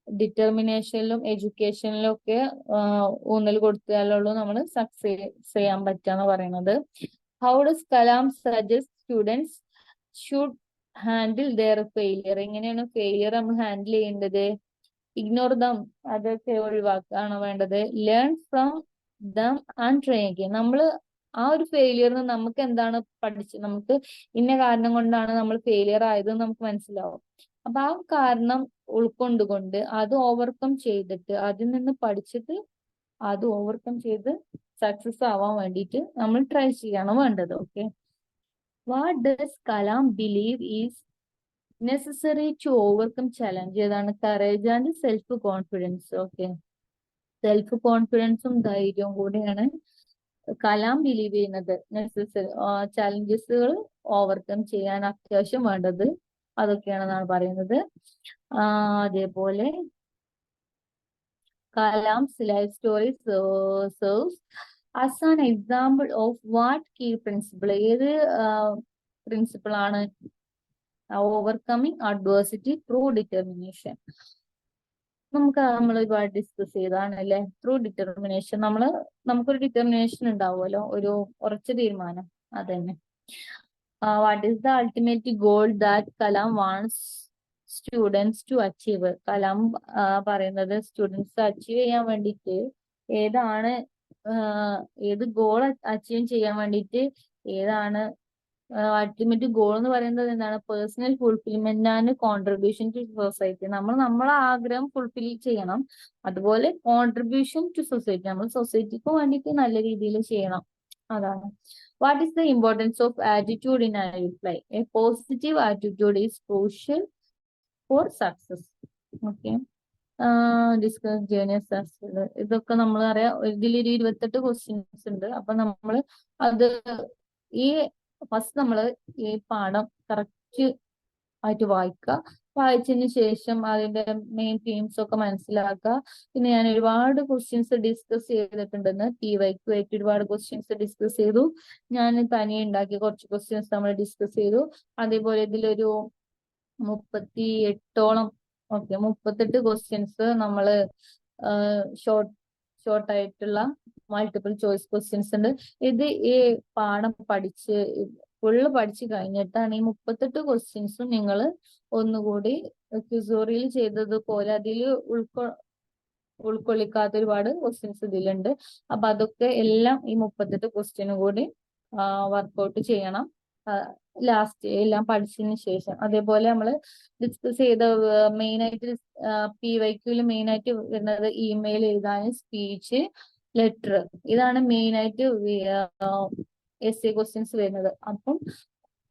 [SPEAKER 1] ഡിറ്റർമിനേഷനിലും എഡ്യൂക്കേഷനിലും ഒക്കെ ഊന്നൽ കൊടുത്താലുള്ളൂ നമ്മൾ സക്സസ് ചെയ്യാൻ പറ്റാന്ന് പറയുന്നത്. How does Kalam suggest students should handle their failure? എങ്ങനെയാണ് ഫെയിലിയർ നമ്മൾ ഹാൻഡിൽ ചെയ്യേണ്ടത്? ഇഗ്നോർ ദം, അതൊക്കെ ഒഴിവാക്കാണ് വേണ്ടത്. Learn from them and try again. നമ്മൾ ആ ഒരു ഫെയിലിയറിന് നമുക്ക് എന്താണ് പഠിച്ചത്, നമുക്ക് ഇന്ന കാരണം കൊണ്ടാണ് നമ്മൾ ഫെയിലിയർ ആയത് നമുക്ക് മനസ്സിലാവും. അപ്പൊ ആ കാരണം ഉൾക്കൊണ്ടുകൊണ്ട് അത് ഓവർകം ചെയ്തിട്ട് അതിൽ നിന്ന് പഠിച്ചിട്ട് അത് ഓവർകം ചെയ്ത് സക്സസ് ആവാൻ വേണ്ടിയിട്ട് നമ്മൾ ട്രൈ ചെയ്യാണ് വേണ്ടത്. Okay, what does Kalam believe is necessary to overcome challenge? ഏതാണ്? Courage and self confidence. Okay, self കോൺഫിഡൻസും ധൈര്യവും കൂടിയാണ് കലാം ബിലീവ് ചെയ്യുന്നത്. നെസസറി ചലഞ്ചസുകൾ ഓവർകം ചെയ്യാൻ അത്യാവശ്യം വേണ്ടത് അതൊക്കെയാണെന്നാണ് പറയുന്നത്. അതേപോലെ Kalam's life story serves as an example of what key principle? ഏത് പ്രിൻസിപ്പിൾ ആണ്? Overcoming adversity through determination. നമ്മൾ ഒരുപാട് ഡിസ്കസ് ചെയ്താണ് അല്ലെ. ത്രൂ ഡിറ്റർമിനേഷൻ നമുക്കൊരു ഡിറ്റർമിനേഷൻ ഉണ്ടാവുമല്ലോ, ഒരു ഉറച്ച തീരുമാനം. അതന്നെ. What is the ultimate goal that Kalam wants students to achieve? Kalam പറയുന്നത് സ്റ്റുഡൻസ് അച്ചീവ് ചെയ്യാൻ വേണ്ടിയിട്ട് ഏത് ഗോൾ അച്ചീവ് ചെയ്യാൻ വേണ്ടിയിട്ട് ഏതാണ് അൾട്ടിമേറ്റ് ഗോൾ എന്ന് പറയുന്നത്? എന്താണ്? Personal fulfilment and contribution to society. നമ്മളെ ആഗ്രഹം ഫുൾഫിൽ ചെയ്യണം, അതുപോലെ കോൺട്രിബ്യൂഷൻ ടു സൊസൈറ്റി, നമ്മൾ സൊസൈറ്റിക്ക് വേണ്ടിയിട്ട് നല്ല രീതിയിൽ ചെയ്യണം. അതാണ്. What is the importance of attitude in I will play? A positive attitude is crucial for success. Okay, discuss journey. ഇതൊക്കെ നമ്മൾ അറിയാം. ഇതിലൊരു 28 ക്വസ്റ്റ്യൻസ് ഉണ്ട്. അപ്പൊ നമ്മൾ അത് ഫസ്റ്റ് നമ്മൾ ഈ പാഠം കറക്റ്റ് ആയിട്ട് വായിച്ചതിന് ശേഷം അതിന്റെ മെയിൻ തീംസ് ഒക്കെ മനസ്സിലാക്കുക. പിന്നെ ഞാൻ ഒരുപാട് ക്വസ്റ്റ്യൻസ് ഡിസ്കസ് ചെയ്തിട്ടുണ്ടെന്ന് TYQ ആയിട്ട് ഒരുപാട് ക്വസ്റ്റ്യൻസ് ഡിസ്കസ് ചെയ്തു. ഞാൻ തനിയെ ഉണ്ടാക്കിയ കുറച്ച് ക്വസ്റ്റ്യൻസ് നമ്മൾ ഡിസ്കസ് ചെയ്തു. അതേപോലെ ഇതിലൊരു 38ഓളം 38 ക്വസ്റ്റ്യൻസ് നമ്മള് ഷോർട്ടായിട്ടുള്ള മൾട്ടിപ്പിൾ ചോയ്സ് ക്വസ്റ്റ്യൻസ് ഉണ്ട്. ഇത് ഈ പാഠം ഫുള്ള് പഠിച്ചു കഴിഞ്ഞിട്ടാണ് ഈ 38 ക്വസ്റ്റ്യൻസും നിങ്ങൾ ഒന്നുകൂടി ക്വിസോറിയിൽ ചെയ്തതുപോലെ അതിൽ ഉൾക്കൊള്ളിക്കാത്ത ഒരുപാട് ക്വസ്റ്റ്യൻസ് ഇതിലുണ്ട്. അപ്പൊ അതൊക്കെ എല്ലാം ഈ 38 ക്വസ്റ്റ്യനും കൂടി വർക്ക്ഔട്ട് ചെയ്യണം ലാസ്റ്റ് എല്ലാം പഠിച്ചതിന് ശേഷം. അതേപോലെ നമ്മൾ ഡിസ്കസ് ചെയ്ത മെയിൻ ആയിട്ട് PYQല് മെയിൻ ആയിട്ട് വരുന്നത് ഇമെയിൽ എഴുതാൻ, സ്പീച്ച്, ലെറ്റർ, ഇതാണ് മെയിൻ ആയിട്ട് essay ക്വസ്റ്റ്യൻസ് വരുന്നത്. അപ്പം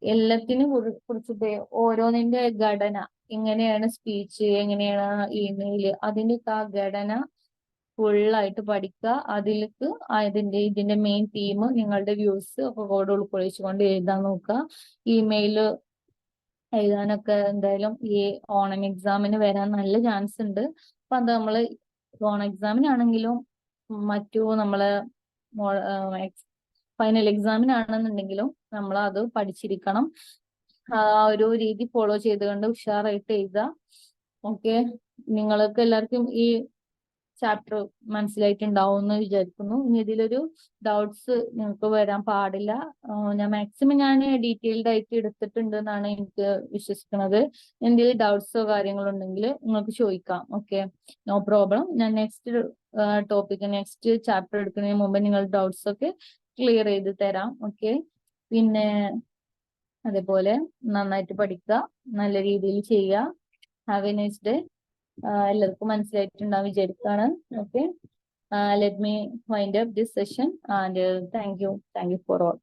[SPEAKER 1] എല്ലാത്തിനും കുറിച്ചിട്ട് ഓരോന്നിന്റെ ഘടന, എങ്ങനെയാണ് സ്പീച്ച്, എങ്ങനെയാണ് ഇമെയില്, അതിന്റെ ആ ഘടന ഫുള്ളായിട്ട് പഠിക്കുക. അതിലേക്ക് ഇതിന്റെ മെയിൻ തീം, നിങ്ങളുടെ വ്യൂസ് ഒക്കെ കൂടെ ഉൾക്കൊള്ളിച്ചുകൊണ്ട് എഴുതാൻ നോക്കുക. ഇമെയില് എഴുതാനൊക്കെ എന്തായാലും ഈ ഓണം എക്സാമിന് വരാൻ നല്ല ചാൻസ് ഉണ്ട്. അപ്പൊ അത് നമ്മള് ഓണം എക്സാമിനാണെങ്കിലും മറ്റു നമ്മള് ഫൈനൽ എക്സാമിനാണെന്നുണ്ടെങ്കിലും നമ്മൾ അത് പഠിച്ചിരിക്കണം. ആ ഒരു രീതി ഫോളോ ചെയ്തുകൊണ്ട് ഉഷാറായിട്ട് എഴുതുക. ഓക്കെ, നിങ്ങൾക്ക് എല്ലാവർക്കും ഈ ചാപ്റ്റർ മനസ്സിലായിട്ടുണ്ടാവും എന്ന് വിചാരിക്കുന്നു. ഇനി ഇതിലൊരു ഡൗട്ട്സ് നിങ്ങൾക്ക് വരാൻ പാടില്ല. ഞാൻ മാക്സിമം ഡീറ്റെയിൽഡ് ആയിട്ട് എടുത്തിട്ടുണ്ട് എന്നാണ് എനിക്ക് വിശ്വസിക്കുന്നത്. എന്തെങ്കിലും ഡൗട്ട്സോ കാര്യങ്ങളോ ഉണ്ടെങ്കിൽ നിങ്ങൾക്ക് ചോദിക്കാം. Okay, no problem. ഞാൻ നെക്സ്റ്റ് ചാപ്റ്റർ എടുക്കുന്നതിന് മുമ്പ് നിങ്ങളുടെ ഡൗട്ട്സ് ഒക്കെ ക്ലിയർ ചെയ്ത് തരാം. ഓക്കെ, പിന്നെ അതേപോലെ നന്നായിട്ട് പഠിക്കുക, നല്ല രീതിയിൽ ചെയ്യുക. Have A nice day. എല്ലാവർക്കും മനസ്സിലായിട്ടുണ്ടാവും വിചാരിക്കുകയാണ്. Okay. let me wind up this session, and thank you for all.